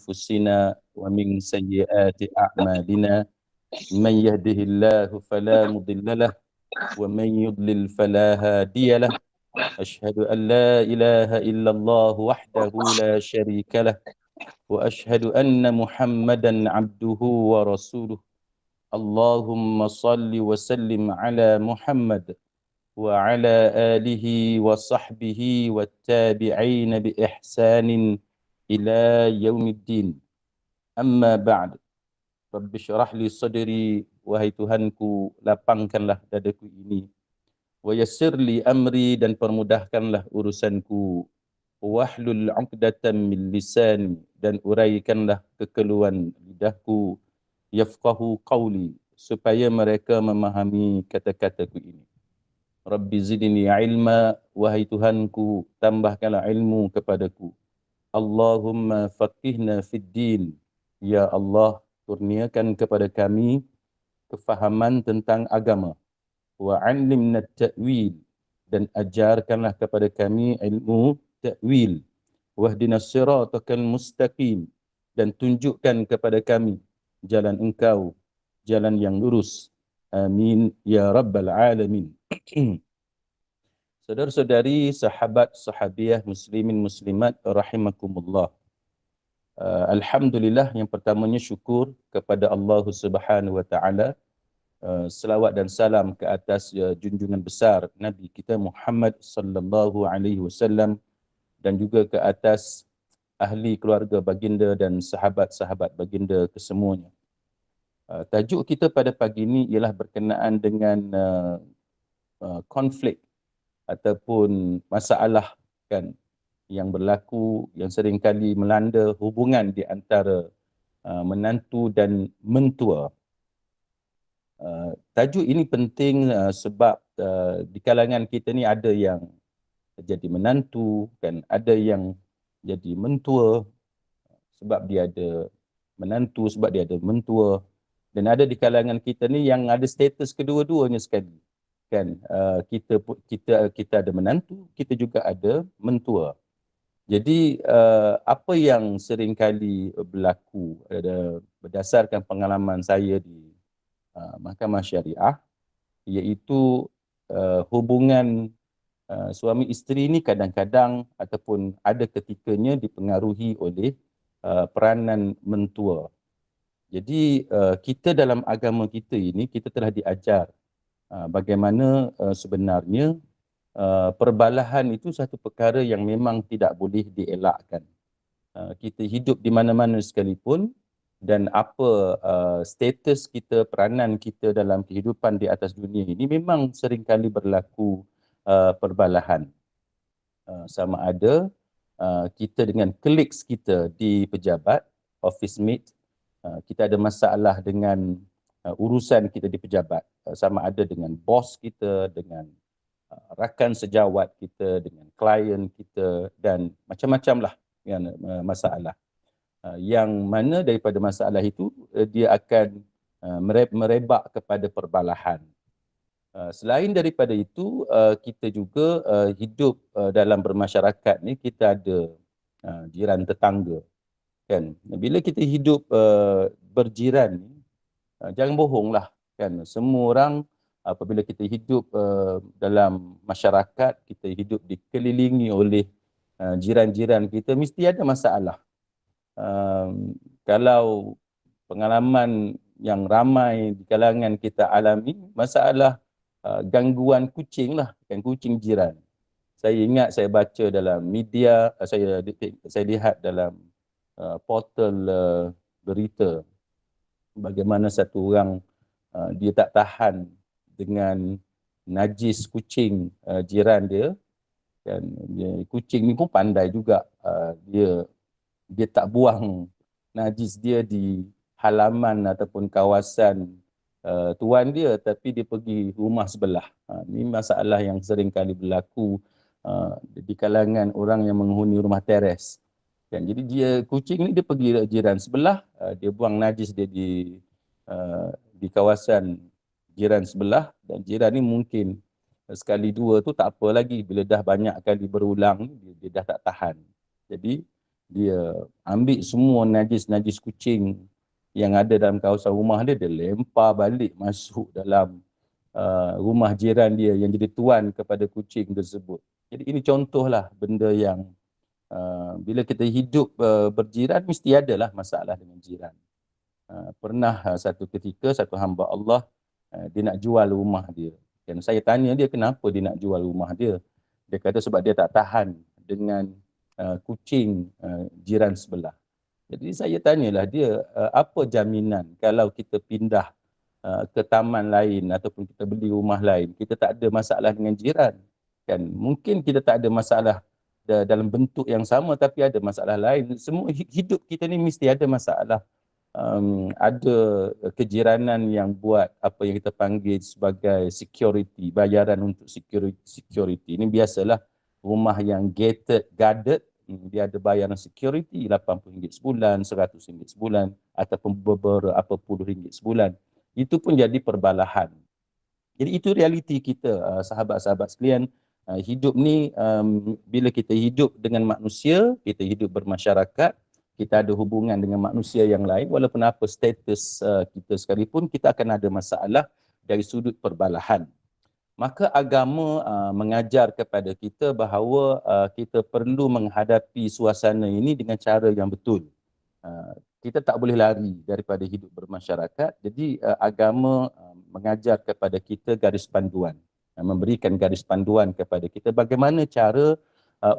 أنفسنا ومن سيئات أعمالنا من يهده الله فلا مضل له ومن يضلل فلا هادي له أشهد أن لا إله إلا الله وحده لا شريك له وأشهد أن محمدا عبده ورسوله اللهم صل وسلم على محمد وعلى آله وصحبه والتابعين بإحسان إلى يوم الدين. Amma ba'd. Rabbi syarah li sadri, wahai Tuhanku, lapangkanlah dadaku ini. Wa yassir li amri, dan permudahkanlah urusanku. Wahlul 'uqdatam min lisani, dan uraikanlah kekeluhan lidahku. Yafqahu qawli, supaya mereka memahami kata-kataku ini. Rabbi zidni ilma, wahai Tuhanku, tambahkanlah ilmu kepadaku. Allahumma faqihna fid din. Ya Allah, kurniakan kepada kami kefahaman tentang agama. Wa 'allimna ta'wil, dan ajarkanlah kepada kami ilmu ta'wil. Wahdinas siratal mustaqim, dan tunjukkan kepada kami jalan Engkau, jalan yang lurus. Amin ya rabbal alamin. Saudara-saudari, sahabat sahabiah, muslimin muslimat rahimakumullah. Alhamdulillah, yang pertamanya syukur kepada Allah Subhanahu wa taala. Selawat dan salam ke atas junjungan besar Nabi kita Muhammad sallallahu alaihi wasallam, dan juga ke atas ahli keluarga baginda dan sahabat-sahabat baginda kesemuanya. Tajuk kita pada pagi ini ialah berkenaan dengan konflik ataupun masalah kan yang berlaku, yang seringkali melanda hubungan di antara menantu dan mentua. Tajuk ini penting sebab di kalangan kita ni ada yang jadi menantu kan, ada yang jadi mentua sebab dia ada menantu, sebab dia ada mentua, dan ada di kalangan kita ni yang ada status kedua-duanya sekali kan. Kita ada menantu, kita juga ada mentua. Jadi apa yang sering kali berlaku berdasarkan pengalaman saya di Mahkamah Syariah, iaitu hubungan suami isteri ini kadang-kadang ataupun ada ketikanya dipengaruhi oleh peranan mentua. Jadi kita dalam agama kita ini, kita telah diajar bagaimana sebenarnya perbalahan itu satu perkara yang memang tidak boleh dielakkan. Kita hidup di mana-mana sekalipun, dan apa status kita, peranan kita dalam kehidupan di atas dunia ini, memang seringkali berlaku perbalahan. Sama ada kita dengan colleagues kita di pejabat, office mate, kita ada masalah dengan urusan kita di pejabat, sama ada dengan bos kita, dengan rakan sejawat kita, dengan klien kita, dan macam-macam lah masalah. Yang mana daripada masalah itu dia akan merebak kepada perbalahan. Selain daripada itu, kita juga hidup dalam bermasyarakat ni, kita ada jiran tetangga kan. Bila kita hidup berjiran ni, jangan bohonglah kan, semua orang apabila kita hidup dalam masyarakat, kita hidup dikelilingi oleh jiran-jiran kita, mesti ada masalah. Kalau pengalaman yang ramai di kalangan kita alami, masalah gangguan kucing lah, kan, kucing jiran. Saya ingat saya baca dalam media, saya lihat dalam portal berita bagaimana satu orang dia tak tahan dengan najis kucing jiran dia, kan. Kucing ni pun pandai juga, dia tak buang najis dia di halaman ataupun kawasan tuan dia, tapi dia pergi rumah sebelah. Ini masalah yang sering kali berlaku di kalangan orang yang menghuni rumah teres. Kan, jadi kucing ni dia pergi jiran sebelah, dia buang najis dia di kawasan jiran sebelah, dan jiran ni mungkin sekali dua tu tak apa lagi, bila dah banyak kali berulang dia dah tak tahan. Jadi Dia ambil semua najis-najis kucing yang ada dalam kawasan rumah dia, dia lempar balik masuk dalam rumah jiran dia yang jadi tuan kepada kucing tersebut. Jadi ini contohlah benda yang bila kita hidup berjiran, mesti adalah masalah dengan jiran. Pernah satu ketika satu hamba Allah, dia nak jual rumah dia. Dan saya tanya dia kenapa dia nak jual rumah dia. Dia kata sebab dia tak tahan dengan kucing jiran sebelah. Jadi saya tanyalah dia, apa jaminan kalau kita pindah ke taman lain ataupun kita beli rumah lain, kita tak ada masalah dengan jiran. Kan mungkin kita tak ada masalah dalam bentuk yang sama, tapi ada masalah lain. Semua hidup kita ni mesti ada masalah. Ada kejiranan yang buat apa yang kita panggil sebagai security, bayaran untuk security. Ini biasalah rumah yang gated, guarded, dia ada bayaran security RM80 sebulan, RM100 sebulan ataupun beberapa puluh ringgit sebulan. Itu pun jadi perbalahan. Jadi itu realiti kita, sahabat-sahabat sekalian. Hidup ni, bila kita hidup dengan manusia, kita hidup bermasyarakat, kita ada hubungan dengan manusia yang lain, walaupun apa status kita sekalipun, kita akan ada masalah dari sudut perbalahan. Maka agama mengajar kepada kita bahawa kita perlu menghadapi suasana ini dengan cara yang betul. Kita tak boleh lari daripada hidup bermasyarakat. Jadi agama mengajar kepada kita garis panduan, memberikan garis panduan kepada kita bagaimana cara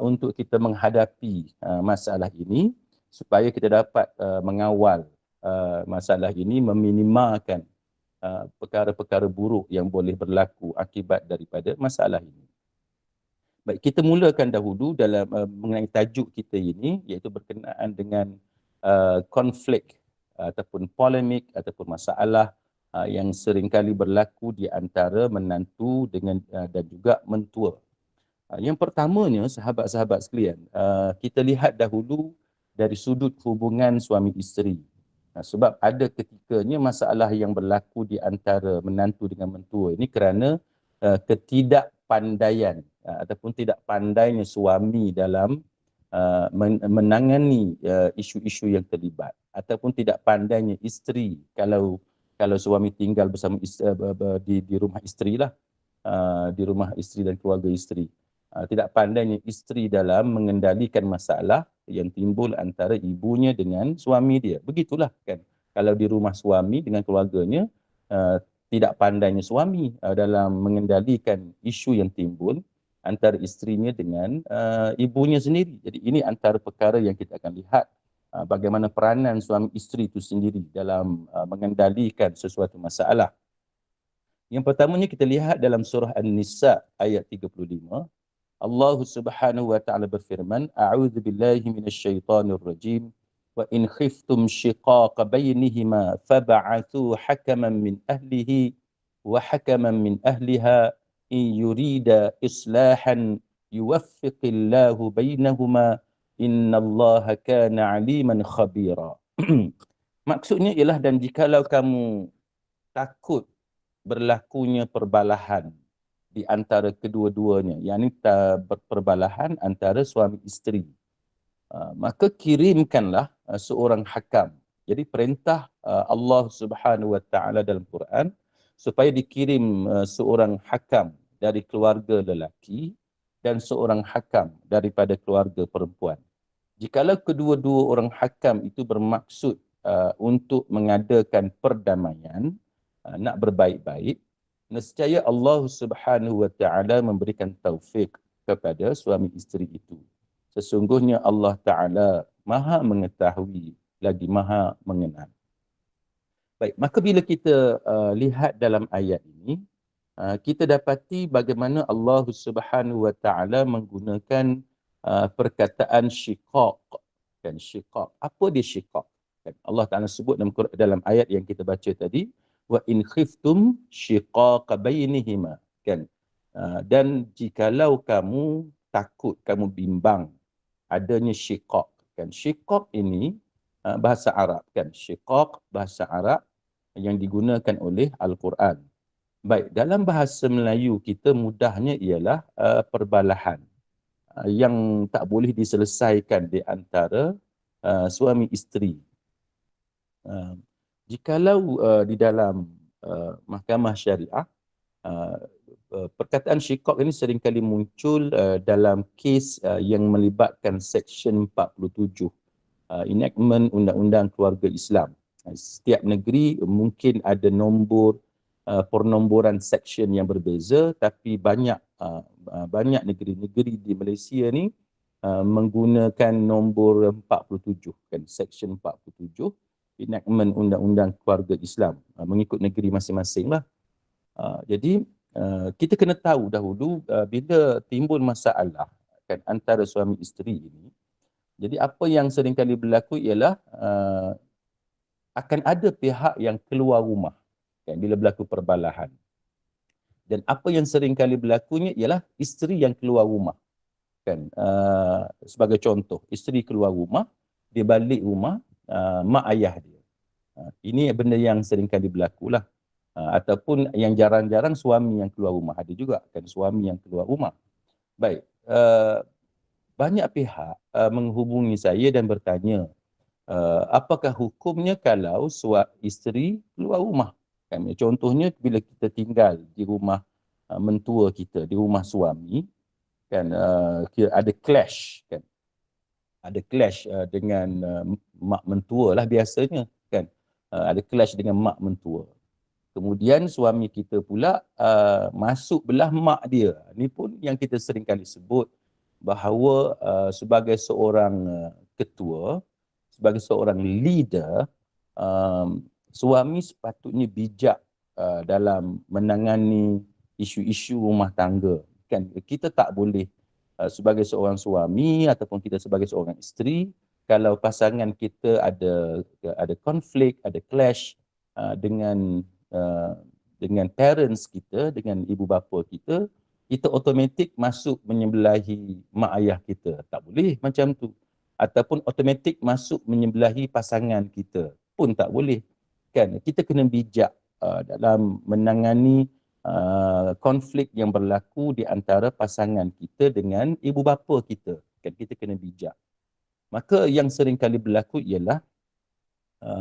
untuk kita menghadapi masalah ini, supaya kita dapat mengawal masalah ini, meminimalkan perkara-perkara buruk yang boleh berlaku akibat daripada masalah ini. Baik, kita mulakan dahulu dalam mengenai tajuk kita ini, iaitu berkenaan dengan konflik ataupun polemik ataupun masalah yang seringkali berlaku di antara menantu dengan dan juga mentua. Yang pertamanya, sahabat-sahabat sekalian, kita lihat dahulu dari sudut hubungan suami isteri. Sebab ada ketikanya masalah yang berlaku di antara menantu dengan mentua ini kerana ketidakpandaian ataupun tidak pandainya suami dalam menangani isu-isu yang terlibat, ataupun tidak pandainya isteri kalau suami tinggal bersama di rumah isteri lah, di rumah isteri dan keluarga isteri. Tidak pandainya isteri dalam mengendalikan masalah yang timbul antara ibunya dengan suami dia. Begitulah kan. Kalau di rumah suami dengan keluarganya, tidak pandainya suami dalam mengendalikan isu yang timbul antara isterinya dengan ibunya sendiri. Jadi ini antara perkara yang kita akan lihat bagaimana peranan suami isteri itu sendiri dalam mengendalikan sesuatu masalah. Yang pertamanya kita lihat dalam surah An-Nisa ayat 35. Allah Subhanahu wa taala berfirman, A'udzu billahi minasyaitonir rajim. Wa in khiftum shiqaqa bainihima fab'athu hakaman min ahlihi wa hakaman min ahliha in yurida islahan yuwaffiqillahu bainahuma innallaha kana 'aliman khabira. Maksudnya ialah, dan jikalau kamu takut berlakunya perbalahan di antara kedua-duanya, yakni perbalahan antara suami isteri, maka kirimkanlah seorang hakam. Jadi perintah Allah Subhanahu wa taala dalam Quran supaya dikirim seorang hakam dari keluarga lelaki dan seorang hakam daripada keluarga perempuan. Jikalau kedua-dua orang hakam itu bermaksud untuk mengadakan perdamaian, nak berbaik-baik, nescaya Allah Subhanahu wa taala memberikan taufik kepada suami isteri itu. Sesungguhnya Allah Taala Maha mengetahui lagi Maha mengenal. Baik, maka bila kita lihat dalam ayat ini, kita dapati bagaimana Allah Subhanahu wa taala menggunakan perkataan syiqaq. Dan syiqaq, apa dia syiqaq? Allah Taala sebut dalam ayat yang kita baca tadi, wa in khiftum shiqaqa bainihima, kan, dan jikalau kamu takut, kamu bimbang adanya shiqaq, kan. Shiqaq ini bahasa Arab, kan. Shiqaq bahasa Arab yang digunakan oleh Al-Quran. Baik, dalam bahasa Melayu kita mudahnya ialah perbalahan. yang tak boleh diselesaikan di antara suami isteri. Jikalau di dalam mahkamah syariah, perkataan syikok ini seringkali muncul dalam kes yang melibatkan Seksyen 47 enactment Undang-Undang Keluarga Islam. Setiap negeri mungkin ada nombor pernomboran seksyen yang berbeza, tapi banyak negeri-negeri di Malaysia ni menggunakan nombor 47, kan, Seksyen 47 enactment Undang-Undang Keluarga Islam, mengikut negeri masing-masing lah. Jadi kita kena tahu dahulu bila timbul masalah, kan, antara suami isteri ini. Jadi apa yang seringkali berlaku ialah akan ada pihak yang keluar rumah, kan, bila berlaku perbalahan. Dan apa yang seringkali berlakunya ialah isteri yang keluar rumah, kan. Sebagai contoh, isteri keluar rumah, dia balik rumah mak ayah dia. Ini benda yang seringkali berlaku lah. Ataupun yang jarang-jarang suami yang keluar rumah, ada juga, kan, suami yang keluar rumah. Baik, banyak pihak menghubungi saya dan bertanya, apakah hukumnya kalau isteri keluar rumah? Kan, contohnya bila kita tinggal di rumah mentua kita, di rumah suami, kan, ada clash, kan, ada clash dengan mak mentua lah biasanya, kan, ada clash dengan mak mentua. Kemudian suami kita pula masuk belah mak dia. Ini pun yang kita sering kali sebut bahawa sebagai seorang ketua, sebagai seorang leader, suami sepatutnya bijak dalam menangani isu-isu rumah tangga. Kan, kita tak boleh sebagai seorang suami ataupun kita sebagai seorang isteri, kalau pasangan kita ada konflik, ada clash dengan parents kita, dengan ibu bapa kita, kita automatik masuk menyembelahi mak ayah kita. Tak boleh macam tu. Ataupun automatik masuk menyembelahi pasangan kita pun tak boleh. Kan, kita kena bijak dalam menangani konflik yang berlaku di antara pasangan kita dengan ibu bapa kita. Kan, kita kena bijak. Maka yang sering kali berlaku ialah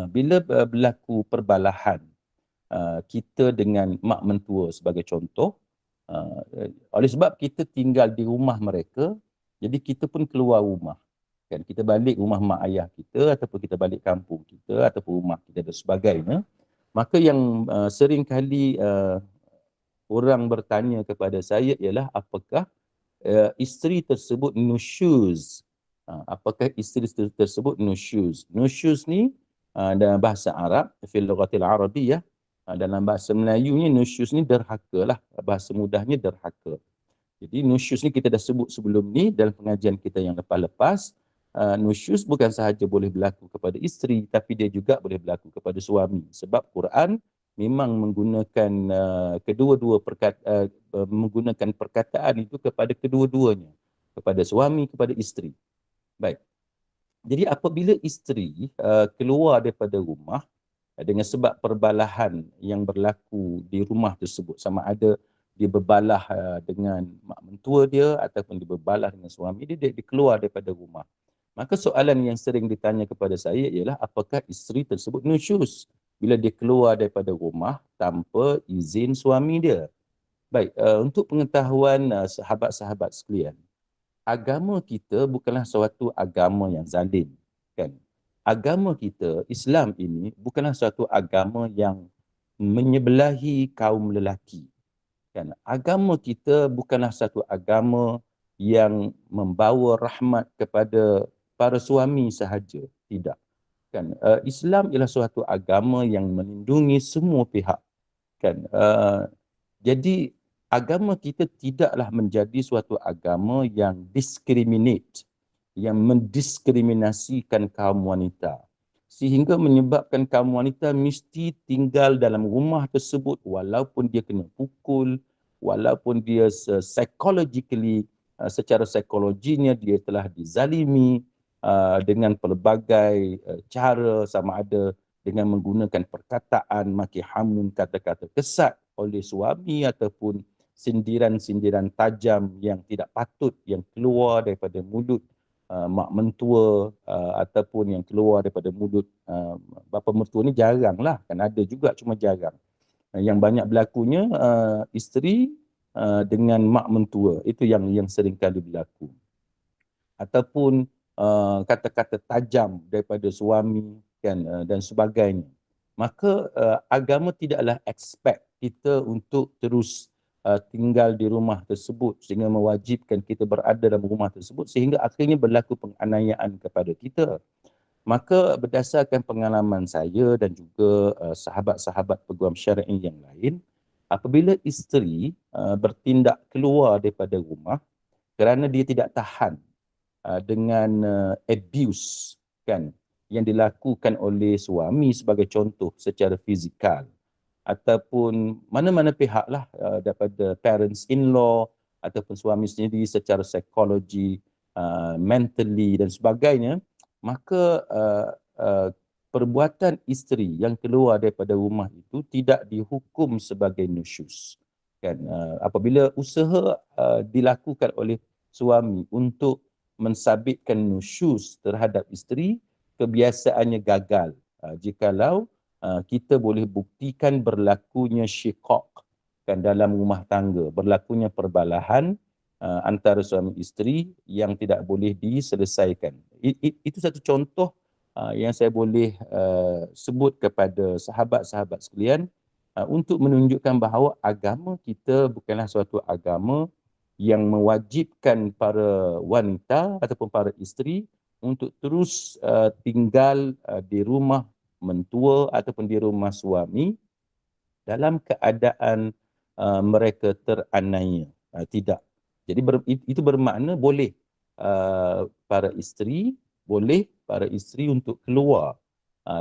bila berlaku perbalahan kita dengan mak mentua sebagai contoh, oleh sebab kita tinggal di rumah mereka, jadi kita pun keluar rumah. Kan, kita balik rumah mak ayah kita ataupun kita balik kampung kita ataupun rumah kita dan sebagainya. Maka yang sering kali orang bertanya kepada saya ialah apakah isteri tersebut nusyuz? Apakah isteri tersebut nusyuz? Nusyuz ni dalam bahasa Arab, fil lughatil arabiyyah, dalam bahasa Melayunya nusyuz ni derhaka lah, bahasa mudahnya derhaka. Jadi nusyuz ni kita dah sebut sebelum ni dalam pengajian kita yang lepas-lepas. Nusyuz bukan sahaja boleh berlaku kepada isteri, tapi dia juga boleh berlaku kepada suami. Sebab Quran memang menggunakan menggunakan perkataan itu kepada kedua-duanya, kepada suami, kepada isteri. Baik. Jadi apabila isteri keluar daripada rumah dengan sebab perbalahan yang berlaku di rumah tersebut, sama ada dia berbalah dengan mak mentua dia ataupun dia berbalah dengan suami dia, dia keluar daripada rumah. Maka soalan yang sering ditanya kepada saya ialah apakah isteri tersebut nusyuz bila dia keluar daripada rumah tanpa izin suami dia. Baik, untuk pengetahuan sahabat-sahabat sekalian, agama kita bukanlah suatu agama yang zalim, kan? Agama kita, Islam ini, bukanlah suatu agama yang menyebelahi kaum lelaki. Kan? Agama kita bukanlah satu agama yang membawa rahmat kepada para suami sahaja. Tidak. Kan? Islam ialah suatu agama yang melindungi semua pihak. Kan? Jadi agama kita tidaklah menjadi suatu agama yang discriminate, yang mendiskriminasikan kaum wanita, sehingga menyebabkan kaum wanita mesti tinggal dalam rumah tersebut walaupun dia kena pukul, walaupun dia secara psikologinya dia telah dizalimi dengan pelbagai cara, sama ada dengan menggunakan perkataan maki hamun, kata-kata kesat oleh suami ataupun sindiran-sindiran tajam yang tidak patut yang keluar daripada mulut mak mentua ataupun yang keluar daripada mulut bapa mertua ni jarang lah, kan ada juga cuma jarang. Yang banyak berlakunya isteri dengan mak mentua, itu yang sering kali berlaku. Ataupun kata-kata tajam daripada suami kan dan sebagainya. Maka agama tidaklah expect kita untuk terus tinggal di rumah tersebut sehingga mewajibkan kita berada dalam rumah tersebut sehingga akhirnya berlaku penganiayaan kepada kita. Maka berdasarkan pengalaman saya dan juga sahabat-sahabat peguam syar'i yang lain, apabila isteri bertindak keluar daripada rumah kerana dia tidak tahan dengan abuse kan yang dilakukan oleh suami sebagai contoh secara fizikal ataupun mana-mana pihak lah daripada parents in law ataupun suami sendiri secara psikologi, mentally dan sebagainya, maka perbuatan isteri yang keluar daripada rumah itu tidak dihukum sebagai nusyuz kan. Apabila usaha dilakukan oleh suami untuk mensabitkan nusyuz terhadap isteri, kebiasaannya gagal jikalau kita boleh buktikan berlakunya syiqaq kan dalam rumah tangga, berlakunya perbalahan antara suami isteri yang tidak boleh diselesaikan. Itu satu contoh yang saya boleh sebut kepada sahabat-sahabat sekalian untuk menunjukkan bahawa agama kita bukanlah suatu agama yang mewajibkan para wanita ataupun para isteri untuk terus tinggal di rumah mentua ataupun di rumah suami dalam keadaan mereka teraniaya. Tidak. Jadi itu bermakna boleh para isteri untuk keluar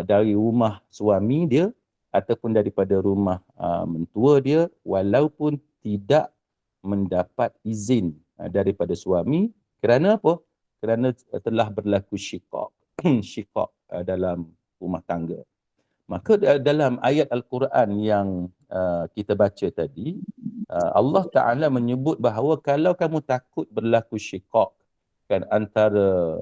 dari rumah suami dia ataupun daripada rumah mentua dia walaupun tidak mendapat izin daripada suami. Kerana apa? Kerana telah berlaku syiqaq syiqaq dalam rumah tangga. Maka dalam ayat Al-Quran yang kita baca tadi, Allah Ta'ala menyebut bahawa kalau kamu takut berlaku syiqaq kan antara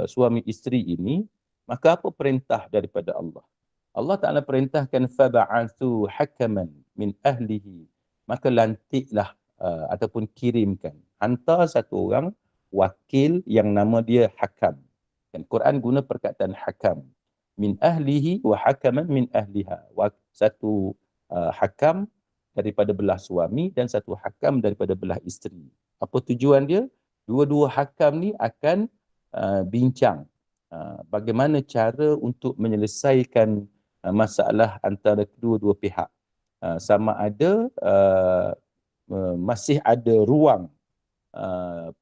suami isteri ini, maka apa perintah daripada Allah? Allah Ta'ala perintahkan fab'athu hakaman min ahlihi, maka lantiklah ataupun kirimkan, hantar satu orang wakil yang nama dia hakam. Dan Quran guna perkataan hakam. Min ahlihi wa hakaman min ahliha. Satu hakam daripada belah suami dan satu hakam daripada belah isteri. Apa tujuan dia? Dua-dua hakam ni akan bincang bagaimana cara untuk menyelesaikan masalah antara kedua-dua pihak. Sama ada masih ada ruang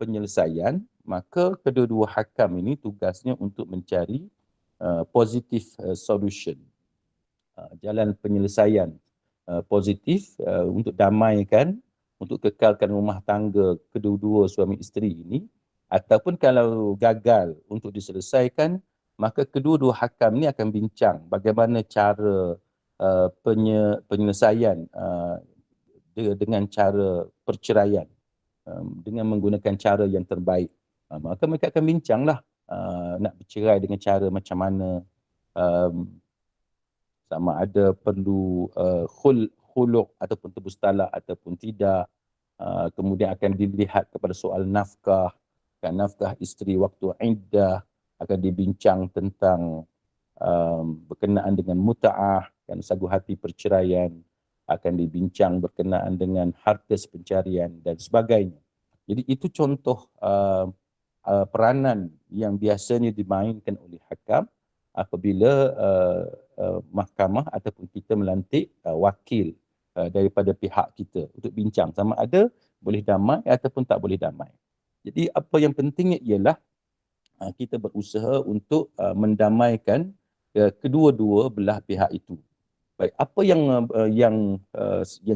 penyelesaian, maka kedua-dua hakam ini tugasnya untuk mencari positive solution, jalan penyelesaian positif untuk damaikan, untuk kekalkan rumah tangga kedua-dua suami isteri ini. Ataupun kalau gagal untuk diselesaikan, maka kedua-dua hakam ni akan bincang bagaimana cara penyelesaian dengan cara perceraian dengan menggunakan cara yang terbaik. Maka mereka akan bincanglah nak bercerai dengan cara macam mana, sama ada perlu khulu' ataupun tebus talak ataupun tidak. Kemudian akan dilihat kepada soal nafkah, kan nafkah isteri waktu iddah, akan dibincang tentang berkenaan dengan muta'ah, kan sagu hati perceraian, akan dibincang berkenaan dengan harta sepencarian dan sebagainya. Jadi itu contoh peranan yang biasanya dimainkan oleh hakam apabila mahkamah ataupun kita melantik wakil daripada pihak kita untuk bincang sama ada boleh damai ataupun tak boleh damai. Jadi apa yang pentingnya ialah kita berusaha untuk mendamaikan kedua-dua belah pihak itu. Baik, apa yang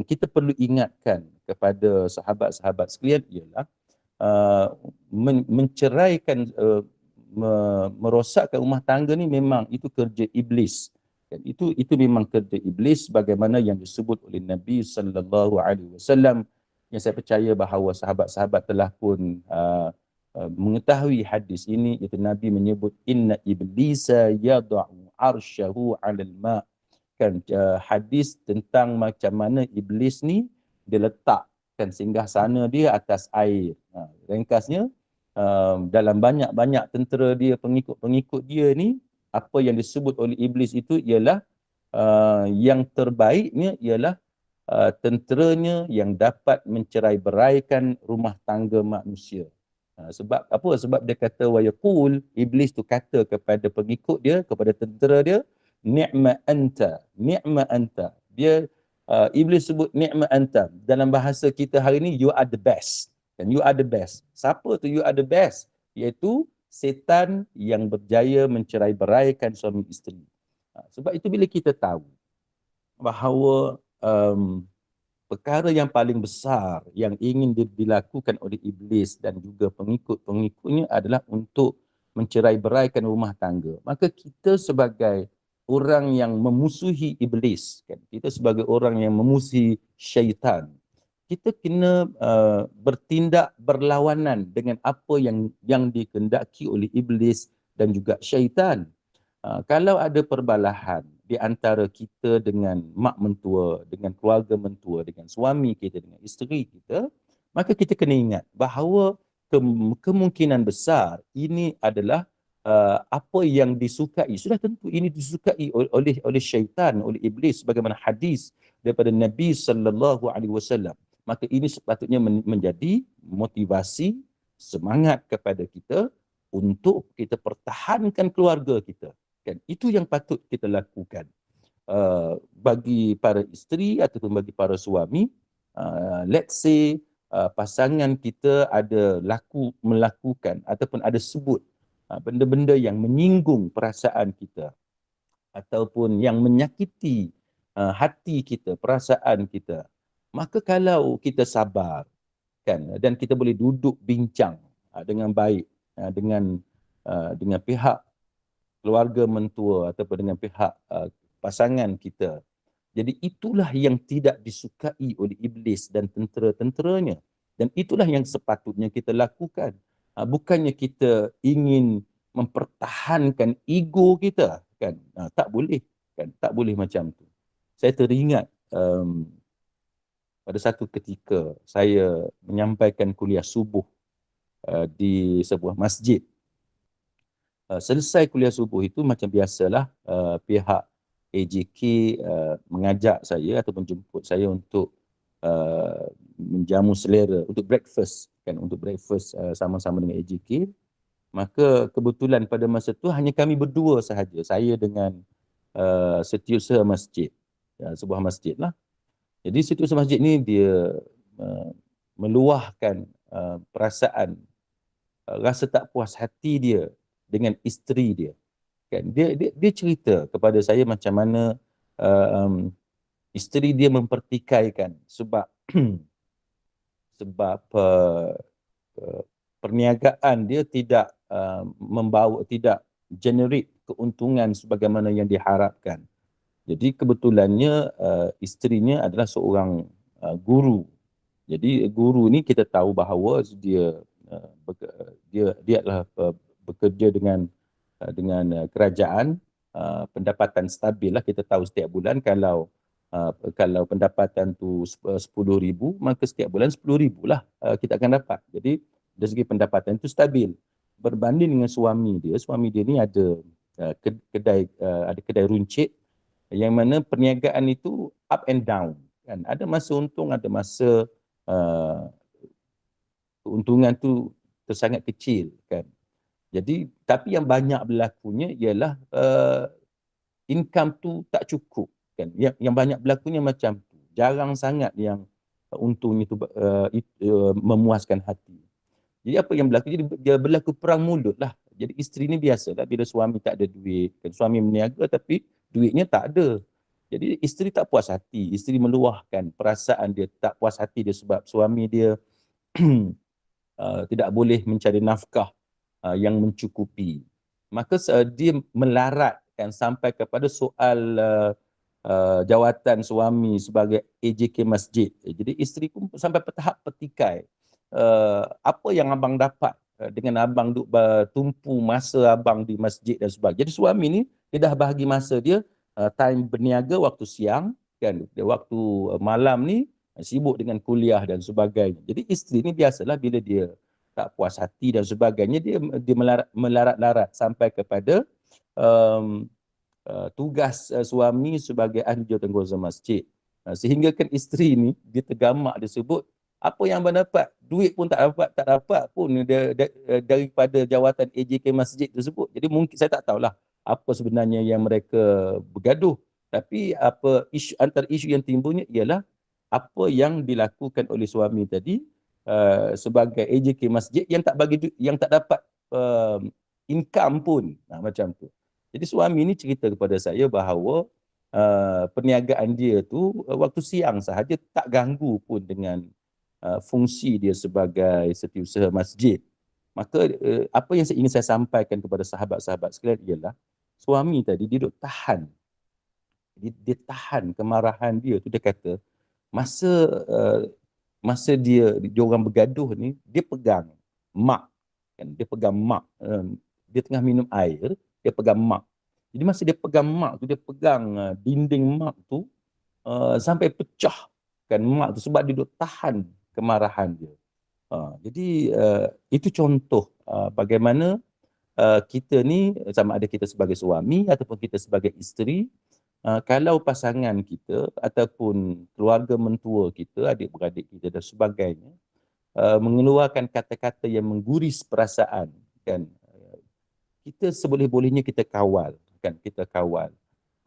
kita perlu ingatkan kepada sahabat-sahabat sekalian ialah menceraikan, merosakkan rumah tangga ni memang itu kerja iblis. Dan itu memang kerja iblis bagaimana yang disebut oleh Nabi sallallahu alaihi wasallam, yang saya percaya bahawa sahabat-sahabat telah pun mengetahui hadis ini, iaitu Nabi menyebut inna iblisa yad'u arsyahu 'alal ma'. Kan hadis tentang macam mana iblis ni dia letakkan singgahsana dia atas air. Ringkasnya dalam banyak-banyak tentera dia, pengikut-pengikut dia ni, apa yang disebut oleh iblis itu ialah yang terbaiknya ialah tenteranya yang dapat mencerai-beraikan rumah tangga manusia. Sebab apa? Sebab dia kata wa yaqul, iblis tu kata kepada pengikut dia, kepada tentera dia, ni'ma anta, ni'ma anta. Dia iblis sebut ni'ma anta. Dalam bahasa kita hari ni, you are the best. Dan you are the best. Siapa tu you are the best? Iaitu setan yang berjaya mencerai-beraikan suami isteri. Sebab itu bila kita tahu bahawa perkara yang paling besar yang ingin dilakukan oleh iblis dan juga pengikut-pengikutnya adalah untuk mencerai-beraikan rumah tangga. Maka kita sebagai orang yang memusuhi iblis, kan? Kita sebagai orang yang memusuhi syaitan, kita kena bertindak berlawanan dengan apa yang dikehendaki oleh iblis dan juga syaitan. Kalau ada perbalahan di antara kita dengan mak mentua, dengan keluarga mentua, dengan suami kita, dengan isteri kita, maka kita kena ingat bahawa kemungkinan besar ini adalah apa yang disukai. Sudah tentu ini disukai oleh syaitan, oleh iblis, sebagaimana hadis daripada Nabi sallallahu alaihi wasallam. Maka ini sepatutnya menjadi motivasi, semangat kepada kita untuk kita pertahankan keluarga kita. Kan? Itu yang patut kita lakukan. Bagi para isteri ataupun bagi para suami, let's say pasangan kita ada melakukan ataupun ada sebut benda-benda yang menyinggung perasaan kita ataupun yang menyakiti hati kita, perasaan kita. Maka kalau kita sabar, kan, dan kita boleh duduk bincang dengan baik dengan pihak keluarga mentua ataupun dengan pihak pasangan kita. Jadi itulah yang tidak disukai oleh iblis dan tentera-tenteranya. Dan itulah yang sepatutnya kita lakukan. Bukannya kita ingin mempertahankan ego kita, kan? Tak boleh, kan? Tak boleh macam tu. Saya teringat pada satu ketika saya menyampaikan kuliah subuh di sebuah masjid. Selesai kuliah subuh itu macam biasalah pihak AJK mengajak saya ataupun jemput saya untuk menjamu selera untuk breakfast, kan, untuk breakfast sama-sama dengan AJK. Maka kebetulan pada masa itu hanya kami berdua sahaja, saya dengan setiausaha masjid, sebuah masjid lah. Jadi setiausaha masjid ni dia meluahkan perasaan rasa tak puas hati dia dengan isteri dia. Kan? Dia cerita kepada saya macam mana isteri dia mempertikaikan sebab sebab perniagaan dia tidak tidak generate keuntungan sebagaimana yang diharapkan. Jadi kebetulannya isterinya adalah seorang guru. Jadi guru ni kita tahu bahawa dia adalah bekerja dengan kerajaan, pendapatan stabil lah. Kita tahu setiap bulan kalau pendapatan tu 10,000, maka setiap bulan 10,000 lah kita akan dapat. Jadi dari segi pendapatan itu stabil. Berbanding dengan suami dia ni ada kedai runcit, yang mana perniagaan itu up and down, kan? Ada masa untung, ada masa keuntungan tu tersangat kecil, kan? Jadi tapi yang banyak berlakunya ialah income tu tak cukup, kan? Yang banyak berlakunya macam tu. Jarang sangat yang untungnya tu memuaskan hati. Jadi apa yang berlaku? Jadi dia berlaku perang mulut lah. Jadi isteri ni biasalah bila suami tak ada duit, kan? Suami berniaga tapi duitnya tak ada. Jadi isteri tak puas hati, isteri meluahkan perasaan dia tak puas hati dia sebab suami dia tidak boleh mencari nafkah yang mencukupi. Maka dia melarat, kan sampai kepada soal jawatan suami sebagai AJK masjid. Jadi isteri pun sampai tahap petikai. Apa yang abang dapat dengan abang duk tumpu masa abang di masjid dan sebagainya. Jadi suami ni dia dah bahagi masa dia, time berniaga waktu siang kan, dia waktu malam ni sibuk dengan kuliah dan sebagainya. Jadi isteri ni biasalah bila dia tak puas hati dan sebagainya, dia melarat-larat sampai kepada um, tugas suami sebagai ahli jawatankuasa masjid. Sehingga kan isteri ni dia tergamak, dia sebut apa yang abang dapat, duit pun tak dapat pun daripada jawatan AJK masjid tersebut. Jadi mungkin saya tak tahulah apa sebenarnya yang mereka bergaduh, tapi antara isu yang timbulnya ialah apa yang dilakukan oleh suami tadi sebagai AJK masjid yang tak dapat income pun, macam tu. Jadi suami ni cerita kepada saya bahawa perniagaan dia tu waktu siang sahaja, tak ganggu pun dengan fungsi dia sebagai setiausaha masjid. Maka apa yang ingin saya sampaikan kepada sahabat-sahabat sekalian ialah suami tadi dia duk tahan. Dia tahan kemarahan dia tu. Dia kata masa dia orang bergaduh ni, dia pegang mak kan, dia pegang mak, dia tengah minum air, dia pegang mak. Jadi masa dia pegang mak tu, dia pegang dinding mak tu sampai pecah kan mak tu, sebab dia duk tahan kemarahan dia. Jadi itu contoh bagaimana kita ni, sama ada kita sebagai suami ataupun kita sebagai isteri, kalau pasangan kita ataupun keluarga mentua kita, adik-beradik kita dan sebagainya, mengeluarkan kata-kata yang mengguris perasaan kan, kita seboleh-bolehnya kita kawal kan, kita kawal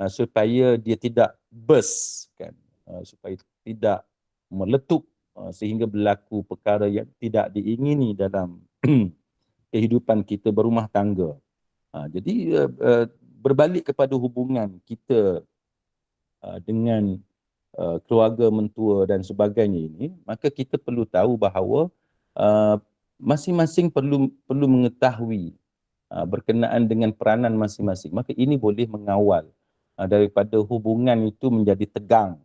supaya dia tidak burst kan, supaya tidak meletup sehingga berlaku perkara yang tidak diingini dalam kehidupan kita berumah tangga. Jadi berbalik kepada hubungan kita dengan keluarga mentua dan sebagainya ini, maka kita perlu tahu bahawa masing-masing perlu mengetahui berkenaan dengan peranan masing-masing. Maka ini boleh mengawal daripada hubungan itu menjadi tegang,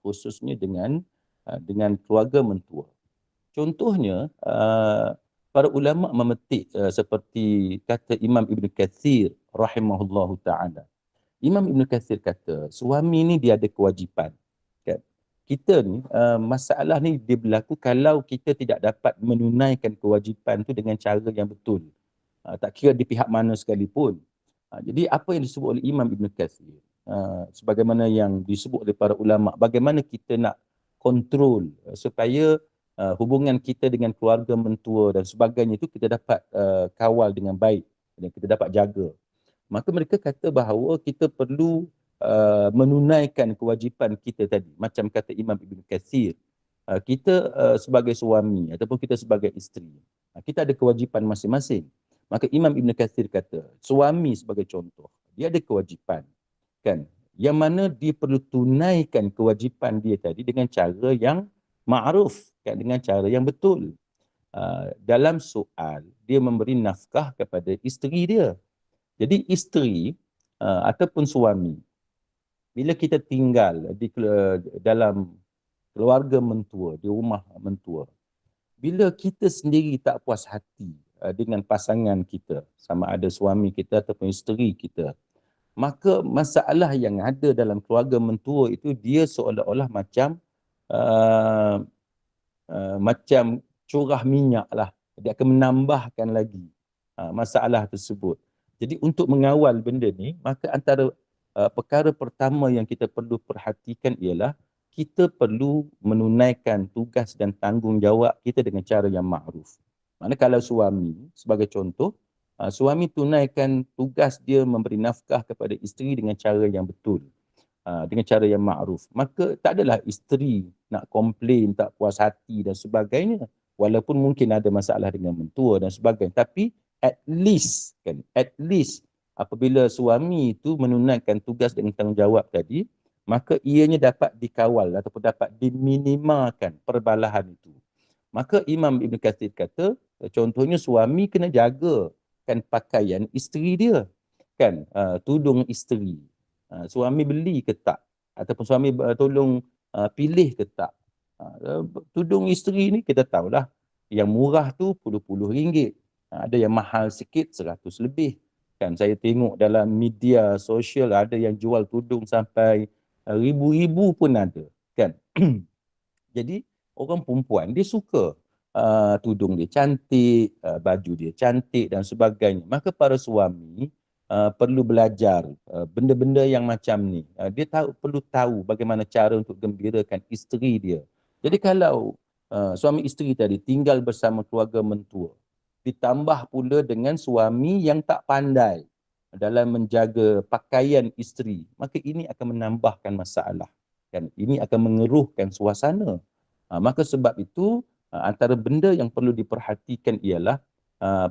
khususnya dengan keluarga mentua. Contohnya, para ulama memetik seperti kata Imam Ibn Kathir rahimahullahu ta'ala. Imam Ibn Kathir kata, suami ni dia ada kewajipan. Kan? Kita ni, masalah ni dia berlaku kalau kita tidak dapat menunaikan kewajipan tu dengan cara yang betul. Tak kira di pihak mana sekalipun. Jadi apa yang disebut oleh Imam Ibn Kathir, sebagaimana yang disebut oleh para ulama, bagaimana kita nak kontrol supaya hubungan kita dengan keluarga mentua dan sebagainya itu kita dapat kawal dengan baik dan kita dapat jaga. Maka mereka kata bahawa kita perlu menunaikan kewajipan kita tadi. Macam kata Imam Ibn Kathir, kita sebagai suami ataupun kita sebagai isteri, kita ada kewajipan masing-masing. Maka Imam Ibn Kathir kata, suami sebagai contoh, dia ada kewajipan kan, yang mana dia perlu tunaikan kewajipan dia tadi dengan cara yang ma'ruf kan, dengan cara yang betul. Dalam soal dia memberi nafkah kepada isteri dia. Jadi isteri ataupun suami, bila kita tinggal dalam keluarga mentua, di rumah mentua, bila kita sendiri tak puas hati dengan pasangan kita, sama ada suami kita ataupun isteri kita, maka masalah yang ada dalam keluarga mentua itu dia seolah-olah macam macam curah minyak lah. Dia akan menambahkan lagi masalah tersebut. Jadi untuk mengawal benda ni, maka antara perkara pertama yang kita perlu perhatikan ialah kita perlu menunaikan tugas dan tanggungjawab kita dengan cara yang ma'ruf. Maksudnya kalau suami, sebagai contoh, suami tunaikan tugas dia memberi nafkah kepada isteri dengan cara yang betul, dengan cara yang ma'ruf. Maka tak adalah isteri nak komplain, tak puas hati dan sebagainya. Walaupun mungkin ada masalah dengan mentua dan sebagainya. Tapi at least apabila suami itu menunaikan tugas dengan tanggungjawab tadi, maka ianya dapat dikawal ataupun dapat diminimalkan perbalahan itu. Maka Imam Ibn Kathir kata, contohnya suami kena jaga kan pakaian isteri dia. kan tudung isteri. Suami beli ke tak? Ataupun suami tolong pilih ke tak? Tudung isteri ni kita tahulah, yang murah tu puluh-puluh ringgit. Ada yang mahal sikit 100 lebih. Kan saya tengok dalam media sosial ada yang jual tudung sampai ribu-ribu pun ada. Kan? Jadi orang perempuan dia suka tudung dia cantik, baju dia cantik dan sebagainya. Maka para suami perlu belajar benda-benda yang macam ni. Dia perlu tahu bagaimana cara untuk gembirakan isteri dia. Jadi kalau suami isteri tadi tinggal bersama keluarga mentua, ditambah pula dengan suami yang tak pandai dalam menjaga pakaian isteri, maka ini akan menambahkan masalah. Kan? Ini akan mengeruhkan suasana. Maka sebab itu antara benda yang perlu diperhatikan ialah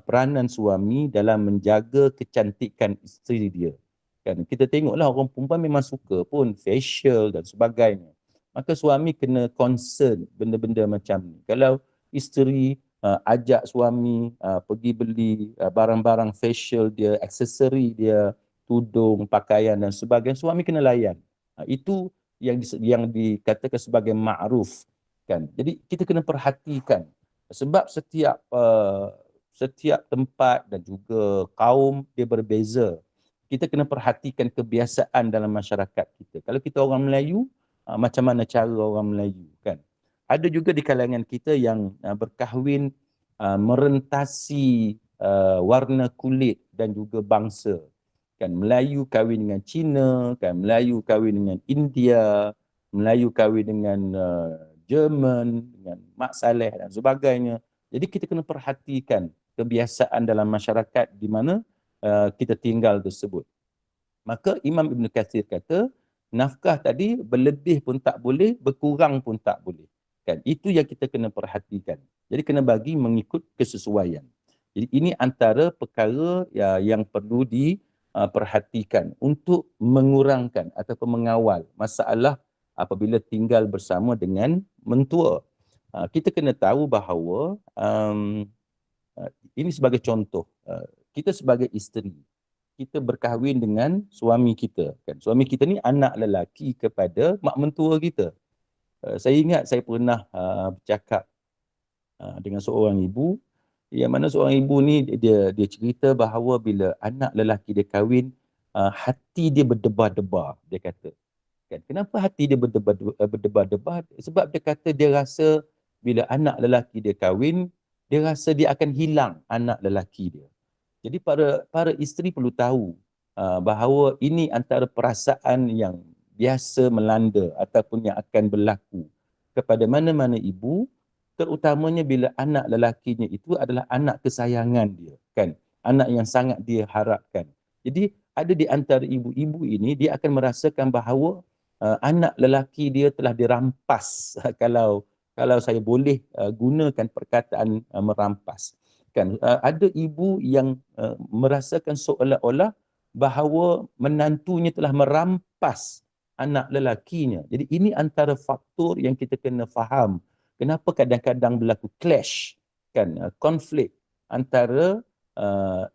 peranan suami dalam menjaga kecantikan isteri dia. Kan kita tengoklah orang perempuan memang suka pun facial dan sebagainya. Maka suami kena concern benda-benda macam ni. Kalau isteri ajak suami pergi beli barang-barang facial dia, aksesori dia, tudung, pakaian dan sebagainya, suami kena layan. Itu yang dikatakan sebagai ma'ruf. Kan? Jadi kita kena perhatikan sebab setiap tempat dan juga kaum dia berbeza. Kita kena perhatikan kebiasaan dalam masyarakat kita. Kalau kita orang Melayu, macam mana cara orang Melayu, kan? Ada juga di kalangan kita yang berkahwin merentasi warna kulit dan juga bangsa. Kan Melayu kahwin dengan Cina, kan Melayu kahwin dengan India, Melayu kahwin dengan Jerman, dengan Mak Saleh dan sebagainya. Jadi kita kena perhatikan kebiasaan dalam masyarakat di mana kita tinggal tersebut. Maka Imam Ibn Katsir kata, nafkah tadi berlebih pun tak boleh, berkurang pun tak boleh. Kan? Itu yang kita kena perhatikan. Jadi kena bagi mengikut kesesuaian. Jadi ini antara perkara yang perlu diperhatikan untuk mengurangkan ataupun mengawal masalah apabila tinggal bersama dengan mentua. Kita kena tahu bahawa ini sebagai contoh, kita sebagai isteri, kita berkahwin dengan suami kita. Kan? Suami kita ni anak lelaki kepada mak mentua kita. Saya ingat saya pernah bercakap dengan seorang ibu, yang mana seorang ibu ni dia cerita bahawa bila anak lelaki dia kahwin, hati dia berdebar-debar, dia kata. Kan? Kenapa hati dia berdebar-debar? Sebab dia kata dia rasa bila anak lelaki dia kahwin, dia rasa dia akan hilang anak lelaki dia. Jadi para isteri perlu tahu bahawa ini antara perasaan yang biasa melanda ataupun yang akan berlaku kepada mana-mana ibu, terutamanya bila anak lelakinya itu adalah anak kesayangan dia, kan? Anak yang sangat dia harapkan. Jadi ada di antara ibu-ibu ini, dia akan merasakan bahawa anak lelaki dia telah dirampas kalau saya boleh gunakan perkataan merampas. Kan ada ibu yang merasakan seolah-olah bahawa menantunya telah merampas anak lelakinya. Jadi ini antara faktor yang kita kena faham. Kenapa kadang-kadang berlaku clash, kan, konflik antara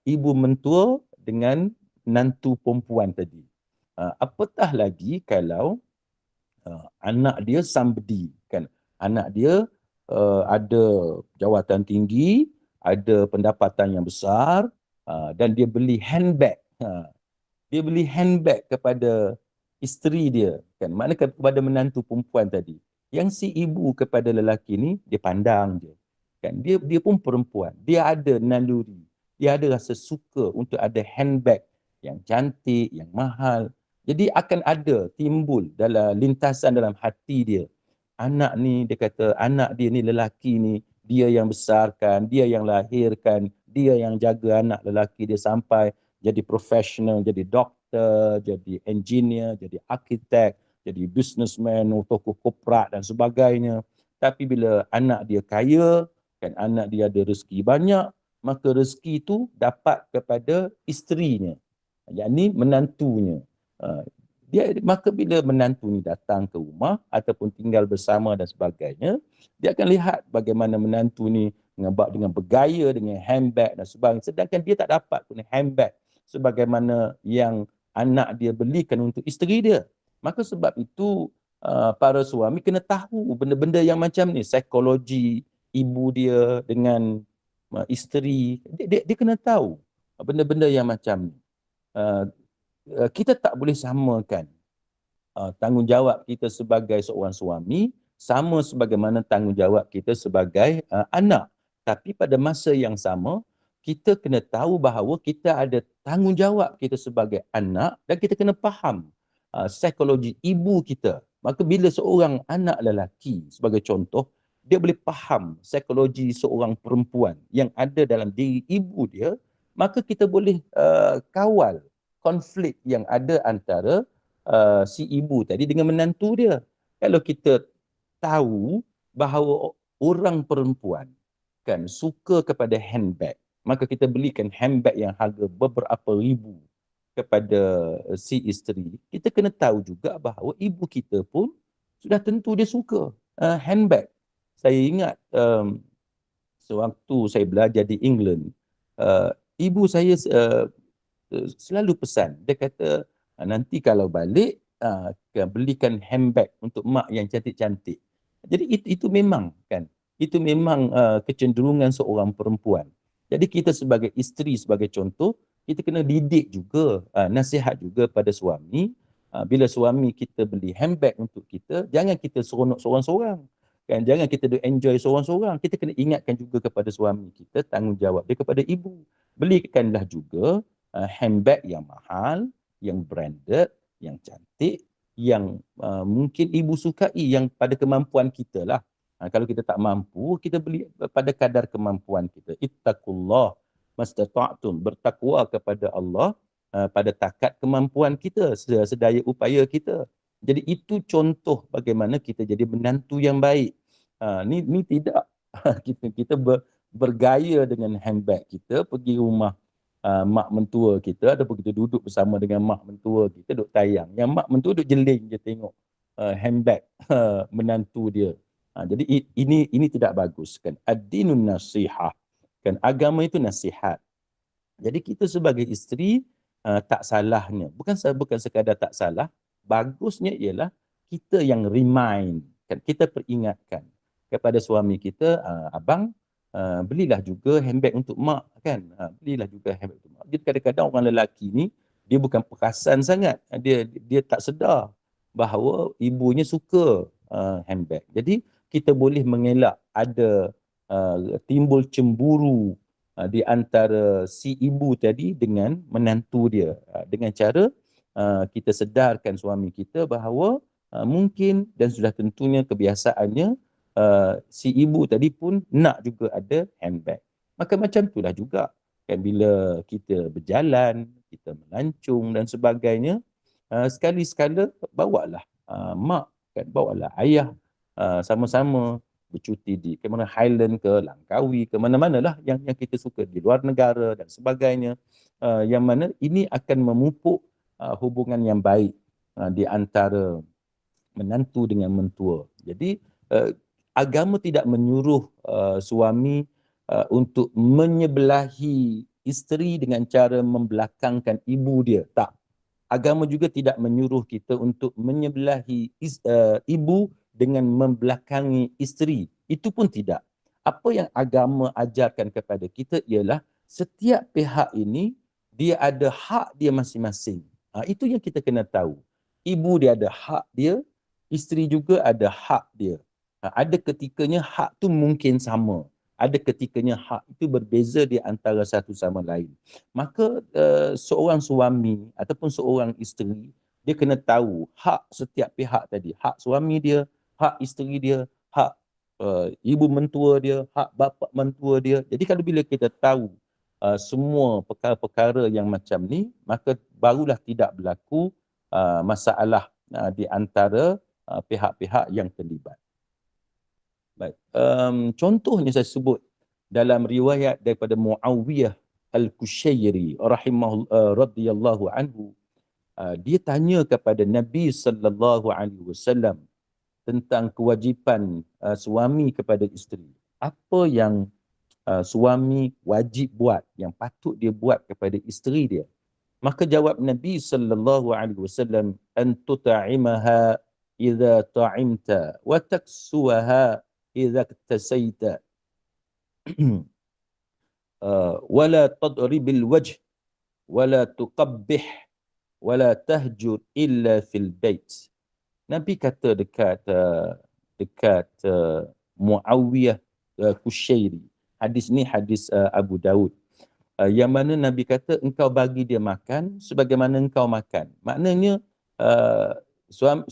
ibu mentua dengan menantu perempuan tadi. Apatah lagi kalau anak dia somebody, kan, anak dia ada jawatan tinggi, ada pendapatan yang besar, dan dia beli handbag. Dia beli handbag kepada isteri dia, kan, maknanya kepada menantu perempuan tadi. Yang si ibu kepada lelaki ni, dia pandang je. Kan, dia pun perempuan, dia ada naluri, dia ada rasa suka untuk ada handbag yang cantik, yang mahal. Jadi akan ada timbul dalam lintasan dalam hati dia. Anak ni, dia kata anak dia ni, lelaki ni, dia yang besarkan, dia yang lahirkan, dia yang jaga anak lelaki dia sampai jadi profesional, jadi doktor, jadi engineer, jadi arkitek, jadi businessman, tokoh korporat dan sebagainya. Tapi bila anak dia kaya, kan, anak dia ada rezeki banyak, maka rezeki itu dapat kepada isterinya, yakni menantunya. Maka bila menantu ni datang ke rumah ataupun tinggal bersama dan sebagainya, dia akan lihat bagaimana menantu ni dengan bergaya dengan handbag dan sebagainya, sedangkan dia tak dapat punya handbag sebagaimana yang anak dia belikan untuk isteri dia. Maka sebab itu para suami kena tahu benda-benda yang macam ni, psikologi ibu dia dengan isteri, dia kena tahu benda-benda yang macam ni. Kita tak boleh samakan tanggungjawab kita sebagai seorang suami sama sebagaimana tanggungjawab kita sebagai anak. Tapi pada masa yang sama, kita kena tahu bahawa kita ada tanggungjawab kita sebagai anak dan kita kena faham psikologi ibu kita. Maka bila seorang anak lelaki sebagai contoh, dia boleh faham psikologi seorang perempuan yang ada dalam diri ibu dia, maka kita boleh kawal konflik yang ada antara si ibu tadi dengan menantu dia. Kalau kita tahu bahawa orang perempuan kan suka kepada handbag, maka kita belikan handbag yang harga beberapa ribu kepada si isteri. Kita kena tahu juga bahawa ibu kita pun sudah tentu dia suka handbag. Saya ingat sewaktu saya belajar di England, ibu saya selalu pesan. Dia kata, nanti kalau balik, belikan handbag untuk mak yang cantik-cantik. Jadi itu memang kan, itu memang kecenderungan seorang perempuan. Jadi kita sebagai isteri, sebagai contoh, kita kena didik juga, nasihat juga pada suami. Bila suami kita beli handbag untuk kita, jangan kita seronok seorang-seorang. Kan, jangan kita enjoy seorang-seorang. Kita kena ingatkan juga kepada suami kita, tanggungjawab dia kepada ibu. Belikanlah juga handbag yang mahal, yang branded, yang cantik, yang mungkin ibu sukai, yang pada kemampuan kita lah. Kalau kita tak mampu, kita beli pada kadar kemampuan kita. Ittaqullah mastata'tum, bertakwa kepada Allah pada takat kemampuan kita, sedaya upaya kita. Jadi itu contoh bagaimana kita jadi menantu yang baik. Ni tidak kita bergaya dengan handbag kita, pergi rumah mak mentua kita, ataupun kita duduk bersama dengan mak mentua kita, duduk tayang. Yang mak mentua duduk jeling je tengok handbag menantu dia. Jadi ini tidak bagus kan. Ad-dinun nasihah. Kan agama itu nasihat. Jadi kita sebagai isteri tak salahnya, bukan sekadar tak salah, bagusnya ialah kita yang remind, kan, kita peringatkan kepada suami kita, abang belilah juga handbag untuk mak, kan, belilah juga handbag untuk mak. Jadi kadang-kadang orang lelaki ni dia bukan perasan sangat, dia tak sedar bahawa ibunya suka handbag. Jadi kita boleh mengelak ada timbul cemburu di antara si ibu tadi dengan menantu dia, dengan cara kita sedarkan suami kita bahawa mungkin dan sudah tentunya kebiasaannya si ibu tadi pun nak juga ada handbag. Maka macam itulah juga kan, bila kita berjalan, kita melancung dan sebagainya, sekali-sekala bawalah mak, kan, bawalah ayah sama-sama bercuti di ke mana, Highland ke Langkawi ke mana-mana lah yang kita suka, di luar negara dan sebagainya, yang mana ini akan memupuk hubungan yang baik di antara menantu dengan mentua. Jadi agama tidak menyuruh suami untuk menyebelahi isteri dengan cara membelakangkan ibu dia, tak. Agama juga tidak menyuruh kita untuk menyebelahi ibu dengan membelakangi isteri. Itu pun tidak. Apa yang agama ajarkan kepada kita ialah setiap pihak ini dia ada hak dia masing-masing. Itu yang kita kena tahu. Ibu dia ada hak dia, isteri juga ada hak dia. Ada ketikanya hak tu mungkin sama. Ada ketikanya hak itu berbeza di antara satu sama lain. Maka seorang suami ataupun seorang isteri, dia kena tahu hak setiap pihak tadi. Hak suami dia, hak isteri dia, hak ibu mentua dia, hak bapa mentua dia. Jadi kalau bila kita tahu semua perkara-perkara yang macam ni, maka barulah tidak berlaku masalah di antara pihak-pihak yang terlibat. Baik. Contohnya saya sebut dalam riwayat daripada Muawiyah Al-Kushairi radhiyallahu anhu, dia tanya kepada Nabi sallallahu alaihi wasallam tentang kewajipan suami kepada isteri. Apa yang suami wajib buat, yang patut dia buat kepada isteri dia? Maka jawab Nabi sallallahu alaihi wasallam, an tut'imaha idza ta'imta wa taksuha idza iktasaita wala tadribil wajh wala tuqabbih wala tahjur illa fil bait. Nabi kata dekat Muawiyah Kushairi. Hadis ni hadis Abu Daud. Yang mana Nabi kata engkau bagi dia makan sebagaimana engkau makan. Maknanya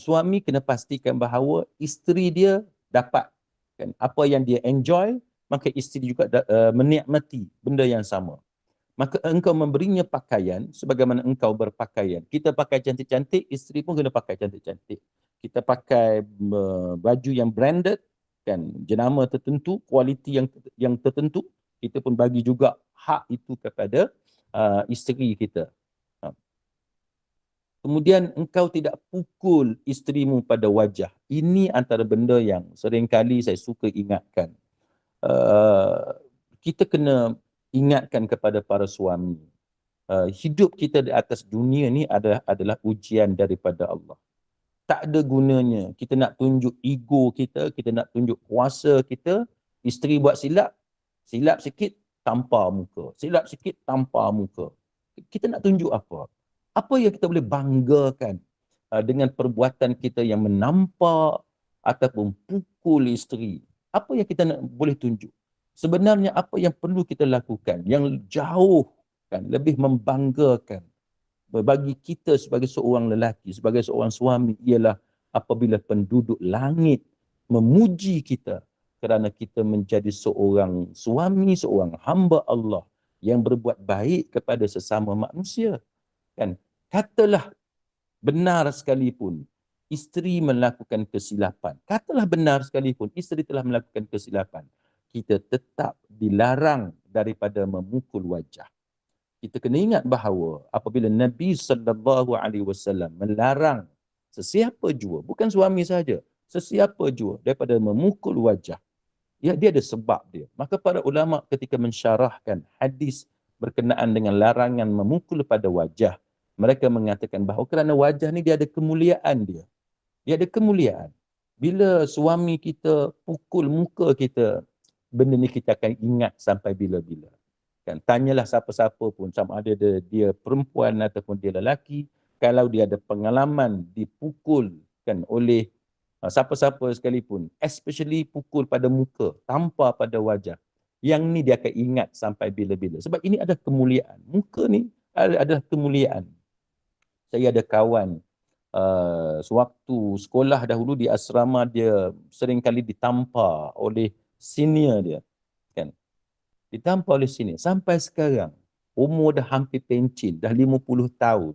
suami kena pastikan bahawa isteri dia dapat kan apa yang dia enjoy, maka isteri juga menikmati benda yang sama. Maka engkau memberinya pakaian sebagaimana engkau berpakaian. Kita pakai cantik-cantik, isteri pun kena pakai cantik-cantik. Kita pakai baju yang branded, kan, jenama tertentu, kualiti yang tertentu, kita pun bagi juga hak itu kepada isteri kita. Kemudian engkau tidak pukul isterimu pada wajah. Ini antara benda yang seringkali saya suka ingatkan. Kita kena ingatkan kepada para suami. Hidup kita di atas dunia ni adalah ujian daripada Allah. Tak ada gunanya kita nak tunjuk ego kita, kita nak tunjuk kuasa kita. Isteri buat silap sikit tampar muka, silap sikit tampar muka. Kita nak tunjuk apa? Apa yang kita boleh banggakan dengan perbuatan kita yang menampar ataupun pukul isteri? Apa yang kita boleh tunjuk? Sebenarnya apa yang perlu kita lakukan yang jauh kan lebih membanggakan bagi kita sebagai seorang lelaki, sebagai seorang suami, ialah apabila penduduk langit memuji kita kerana kita menjadi seorang suami, seorang hamba Allah yang berbuat baik kepada sesama manusia. Kan? Katalah benar sekalipun isteri melakukan kesilapan, katalah benar sekalipun isteri telah melakukan kesilapan, kita tetap dilarang daripada memukul wajah. Kita kena ingat bahawa apabila Nabi sallallahu alaihi wasallam melarang sesiapa jua, bukan suami saja, sesiapa jua daripada memukul wajah, ya, dia ada sebab dia. Maka para ulama ketika mensyarahkan hadis berkenaan dengan larangan memukul pada wajah, mereka mengatakan bahawa kerana wajah ni dia ada kemuliaan dia. Dia ada kemuliaan. Bila suami kita pukul muka kita, benda ni kita akan ingat sampai bila-bila. Kan, tanyalah siapa-siapa pun, sama ada dia perempuan ataupun dia lelaki, kalau dia ada pengalaman dipukul kan oleh siapa-siapa sekalipun, especially pukul pada muka, tampar pada wajah, yang ni dia akan ingat sampai bila-bila. Sebab ini adalah kemuliaan. Muka ni adalah kemuliaan. Saya ada kawan sewaktu sekolah dahulu di asrama, dia seringkali ditampar oleh senior dia. Kan? Ditampar oleh senior. Sampai sekarang, umur dah hampir pencin, dah 50 tahun.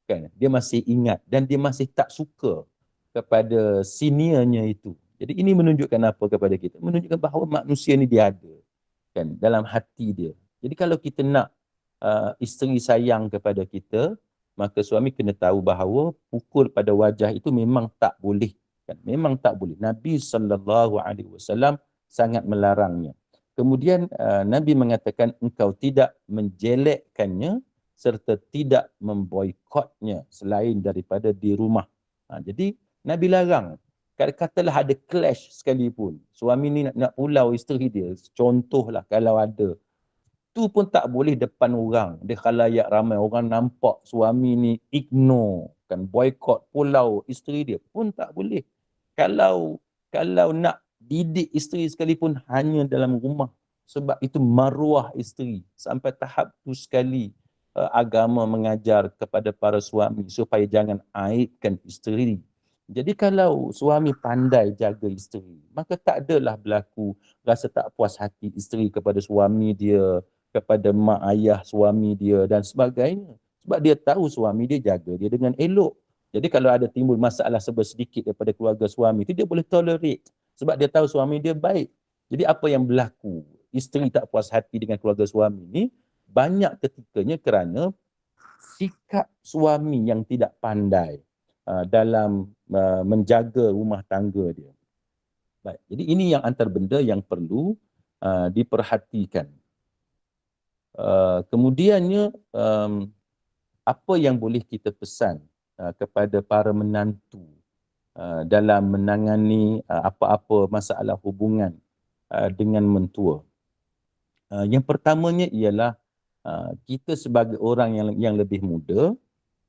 Kan? Dia masih ingat dan dia masih tak suka kepada seniornya itu. Jadi ini menunjukkan apa kepada kita? Menunjukkan bahawa manusia ni dia ada. Kan? Dalam hati dia. Jadi kalau kita nak isteri sayang kepada kita, maka suami kena tahu bahawa pukul pada wajah itu memang tak boleh. Kan? Memang tak boleh. Nabi SAW sangat melarangnya. Kemudian Nabi mengatakan engkau tidak menjelekkannya serta tidak memboikotnya selain daripada di rumah. Jadi Nabi larang. Katalah ada clash sekalipun, suami ni nak pulau isteri dia, contohlah kalau ada, tu pun tak boleh depan orang, di khalayak ramai, orang nampak suami ni ignore, kan, boykot, pulau isteri dia pun tak boleh. Kalau nak didik isteri sekalipun hanya dalam rumah, sebab itu maruah isteri. Sampai tahap tu sekali agama mengajar kepada para suami supaya jangan aibkan isteri. Jadi kalau suami pandai jaga isteri, maka tak adalah berlaku rasa tak puas hati isteri kepada suami dia, kepada mak ayah suami dia dan sebagainya. Sebab dia tahu suami dia jaga dia dengan elok. Jadi kalau ada timbul masalah sedikit daripada keluarga suami itu, dia boleh tolerate. Sebab dia tahu suami dia baik. Jadi apa yang berlaku, isteri tak puas hati dengan keluarga suami ni, banyak ketikanya kerana sikap suami yang tidak pandai dalam menjaga rumah tangga dia. Baik. Jadi ini yang antara benda yang perlu diperhatikan. Kemudiannya apa yang boleh kita pesan kepada para menantu dalam menangani apa-apa masalah hubungan dengan mentua. Yang pertamanya ialah kita sebagai orang yang lebih muda,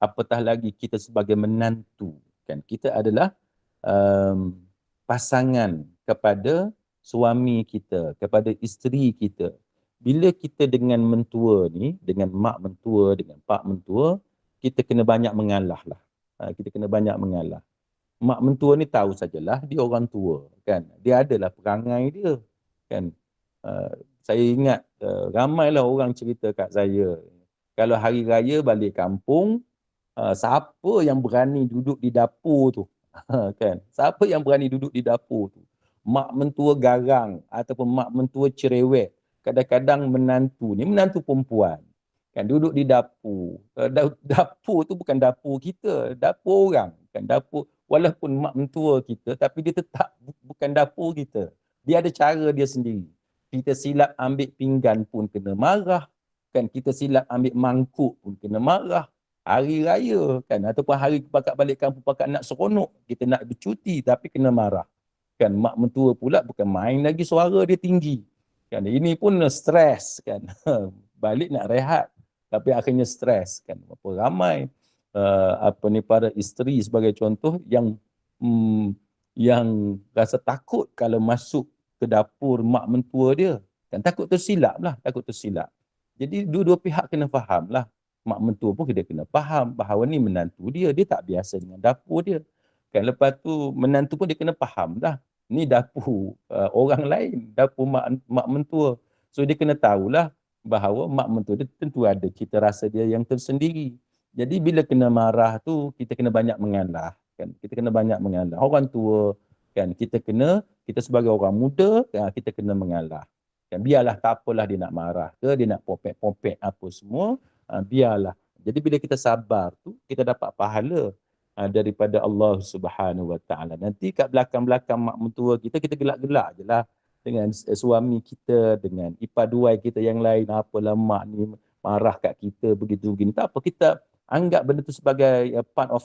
apatah lagi kita sebagai menantu, kan, kita adalah um, pasangan kepada suami kita, kepada isteri kita. Bila kita dengan mentua ni, dengan mak mentua, dengan pak mentua, kita kena banyak mengalah lah. Kita kena banyak mengalah. Mak mentua ni tahu sajalah dia orang tua, kan. Dia adalah perangai dia, kan. Uh, saya ingat ramailah orang cerita kat saya, kalau hari raya balik kampung, siapa yang berani duduk di dapur tu? Kan? Siapa yang berani duduk di dapur tu? Mak mentua garang ataupun mak mentua cerewet. Kadang-kadang menantu perempuan, kan, duduk di dapur. Dapur tu bukan dapur kita, dapur orang. Kan, dapur, walaupun mak mentua kita, tapi dia tetap bukan dapur kita. Dia ada cara dia sendiri. Kita silap ambil pinggan pun kena marah. Kan, kita silap ambil mangkuk pun kena marah. Hari raya, kan, ataupun hari pakat balik kampung, pakat nak seronok, kita nak bercuti tapi kena marah. Kan, mak mentua pula bukan main lagi, suara dia tinggi. Kan, ini pun stres, kan. Balik nak rehat tapi akhirnya stres, kan. Berapa ramai para isteri sebagai contoh yang rasa takut kalau masuk ke dapur mak mentua dia, kan, takut tersilap lah, takut tersilap. Jadi dua-dua pihak kena faham lah. Mak mentua pun dia kena faham bahawa ni menantu dia tak biasa dengan dapur dia. Kan, lepas tu menantu pun dia kena faham dah, ni dapur orang lain, dapur mak mentua. So dia kena tahulah bahawa mak mentua dia tentu ada cita rasa dia yang tersendiri. Jadi bila kena marah tu, kita kena banyak mengalah, kan. Kita kena banyak mengalah. Orang tua, kan, kita sebagai orang muda, kita kena mengalah. Kan, biarlah, tak apalah dia nak marah ke, dia nak popek-popek apa semua, biarlah. Jadi bila kita sabar tu, kita dapat pahala daripada Allah Subhanahu Wa Taala. Nanti kat belakang-belakang mak mentua kita gelak-gelak je lah dengan suami kita, dengan ipaduai kita yang lain. Apalah mak ni marah kat kita begitu begini. Tak apa, kita anggap benda tu sebagai part of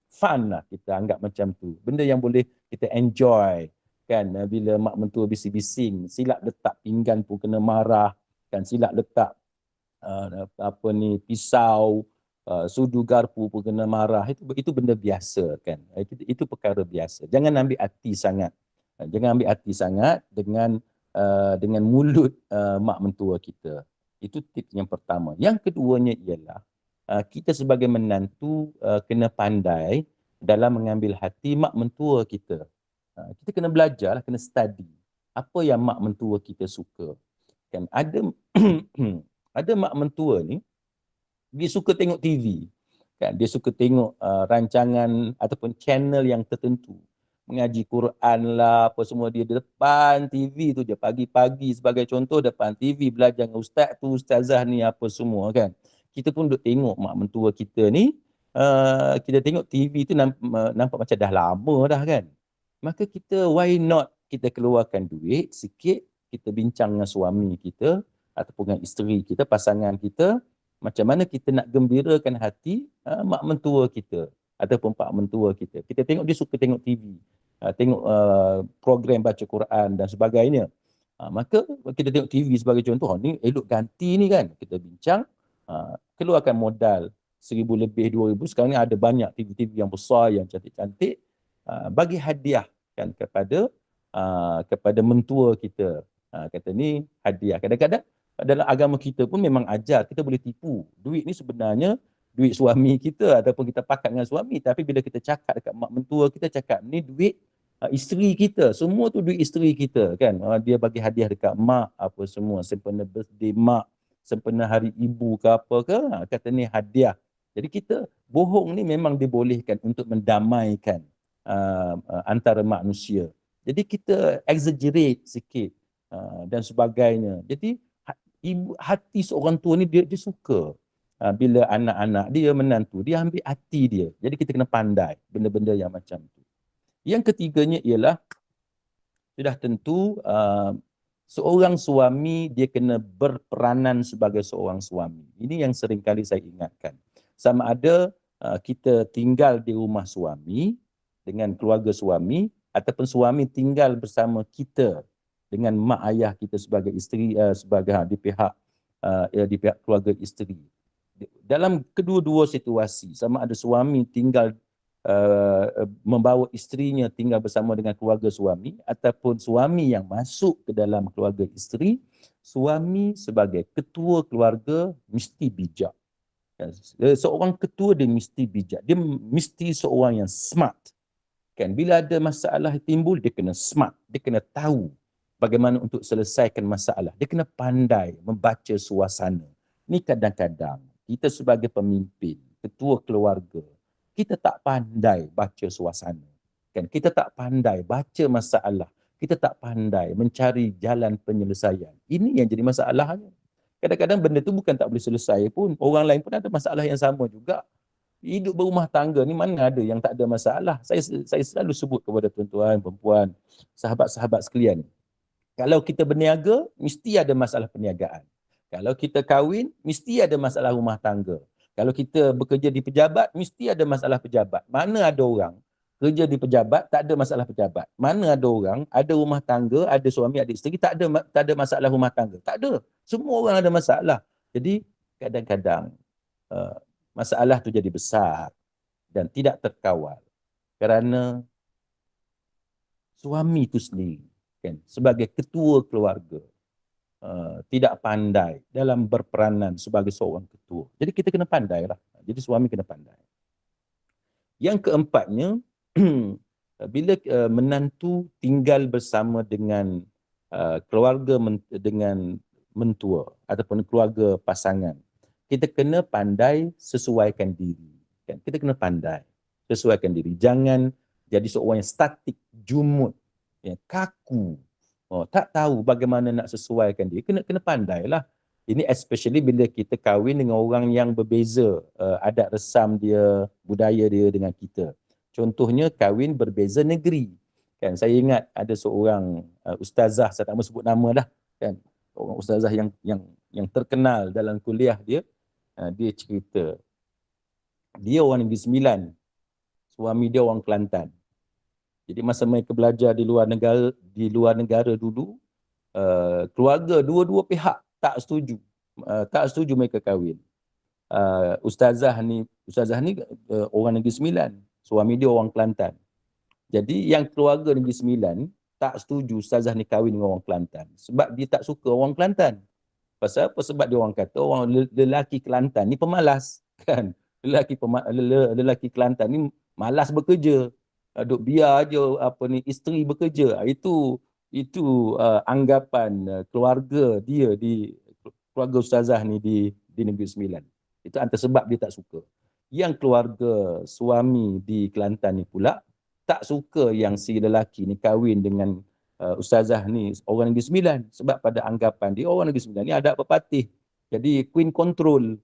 fun lah. Kita anggap macam tu. Benda yang boleh kita enjoy, kan. Bila mak mentua bising-bising, silap letak pinggan pun kena marah, kan. Silap letak pisau, sudu garpu pun kena marah. Itu benda biasa, kan. Itu perkara biasa. Jangan ambil hati sangat. Jangan ambil hati sangat dengan mulut mak mentua kita. Itu tips yang pertama. Yang keduanya ialah kita sebagai menantu kena pandai dalam mengambil hati mak mentua kita. Kita kena belajar, kena study apa yang mak mentua kita suka. Kan, ada ada mak mentua ni, dia suka tengok TV. Kan, dia suka tengok rancangan ataupun channel yang tertentu. Mengaji Quran lah, apa semua, dia di depan TV tu je. Pagi-pagi sebagai contoh, depan TV belajar dengan ustaz tu, ustazah ni, apa semua, kan. Kita pun duk tengok mak mentua kita ni, kita tengok TV tu nampak macam dah lama dah, kan. Maka kita, why not kita keluarkan duit sikit, kita bincang dengan suami kita, ataupun dengan isteri kita, pasangan kita, macam mana kita nak gembirakan hati mak mentua kita ataupun pak mentua kita. Kita tengok dia suka tengok TV, tengok program baca Quran dan sebagainya. Maka kita tengok TV sebagai contoh, ni elok ganti ni, kan. Kita bincang, keluarkan modal 1,000 lebih, 2,000. Sekarang ni ada banyak TV-TV yang besar, yang cantik-cantik, bagi hadiah, kan, kepada mentua kita. Kata ni hadiah. Kadang-kadang dalam agama kita pun memang ajar kita boleh tipu. Duit ni sebenarnya duit suami kita ataupun kita pakat dengan suami, tapi bila kita cakap dekat mak mentua kita, cakap ni duit isteri kita, semua tu duit isteri kita, kan. Dia bagi hadiah dekat mak apa semua, sempena birthday mak, sempena hari ibu ke apa ke, kata ni hadiah. Jadi kita bohong ni memang dibolehkan untuk mendamaikan antara manusia. Jadi kita exaggerate sikit dan sebagainya. Jadi hati seorang tua ni dia suka bila anak-anak dia, menantu dia ambil hati dia. Jadi kita kena pandai benda-benda yang macam tu. Yang ketiganya ialah sudah tentu Seorang suami dia kena berperanan sebagai seorang suami. Ini yang sering kali saya ingatkan. Sama ada kita tinggal di rumah suami dengan keluarga suami, ataupun suami tinggal bersama kita dengan mak ayah kita sebagai isteri, sebagai di pihak keluarga isteri. Dalam kedua-dua situasi, sama ada suami tinggal membawa isterinya tinggal bersama dengan keluarga suami, ataupun suami yang masuk ke dalam keluarga isteri, suami sebagai ketua keluarga mesti bijak. Seorang ketua dia mesti bijak, dia mesti seorang yang smart. Kan, bila ada masalah timbul, dia kena smart, dia kena tahu bagaimana untuk selesaikan masalah, dia kena pandai membaca suasana. Ni kadang-kadang kita sebagai pemimpin, ketua keluarga, kita tak pandai baca suasana. Kan, kita tak pandai baca masalah, kita tak pandai mencari jalan penyelesaian. Ini yang jadi masalahnya. Kadang-kadang benda tu bukan tak boleh selesai pun, orang lain pun ada masalah yang sama juga. Hidup berumah tangga ni mana ada yang tak ada masalah. Saya selalu sebut kepada tuan-tuan, perempuan, sahabat-sahabat sekalian. Kalau kita berniaga, mesti ada masalah perniagaan. Kalau kita kahwin, mesti ada masalah rumah tangga. Kalau kita bekerja di pejabat, mesti ada masalah pejabat. Mana ada orang kerja di pejabat, tak ada masalah pejabat. Mana ada orang, ada rumah tangga, ada suami, ada isteri, tak ada masalah rumah tangga. Tak ada. Semua orang ada masalah. Jadi, kadang-kadang masalah tu jadi besar dan tidak terkawal kerana suami itu sendiri, kan, sebagai ketua keluarga, tidak pandai dalam berperanan sebagai seorang ketua. Jadi kita kena pandai lah. Jadi suami kena pandai. Yang keempatnya, bila menantu tinggal bersama dengan keluarga dengan mentua ataupun keluarga pasangan, kita kena pandai sesuaikan diri. Kan? Kita kena pandai sesuaikan diri. Jangan jadi seorang yang statik, jumut, ya, kaku. Tak tahu bagaimana nak sesuaikan diri. Kena pandailah. Ini especially bila kita kahwin dengan orang yang berbeza adat resam dia, budaya dia dengan kita. Contohnya kahwin berbeza negeri. Kan, saya ingat ada seorang ustazah, saya tak mahu sebut nama dah, kan. Orang ustazah yang terkenal dalam kuliah dia. Dia cerita, dia orang Negeri Sembilan, suami dia orang Kelantan. Jadi masa mereka belajar di luar negara dulu, keluarga dua-dua pihak tak setuju mereka kahwin. Ustazah ni orang Negeri Sembilan, suami dia orang Kelantan. Jadi yang keluarga Negeri Sembilan tak setuju ustazah ni kahwin dengan orang Kelantan sebab dia tak suka orang Kelantan. Pasal apa? Sebab dia orang kata orang lelaki Kelantan ni pemalas, kan. Lelaki Kelantan ni malas bekerja. Duk biar aje isteri bekerja. Itu anggapan keluarga dia keluarga ustazah ni di Negeri Sembilan. Itu antara sebab dia tak suka. Yang keluarga suami di Kelantan ni pula tak suka yang si lelaki ni kahwin dengan ustazah ni orang Negeri Sembilan, sebab pada anggapan dia orang Negeri Sembilan ni ada pepatih. Jadi queen control.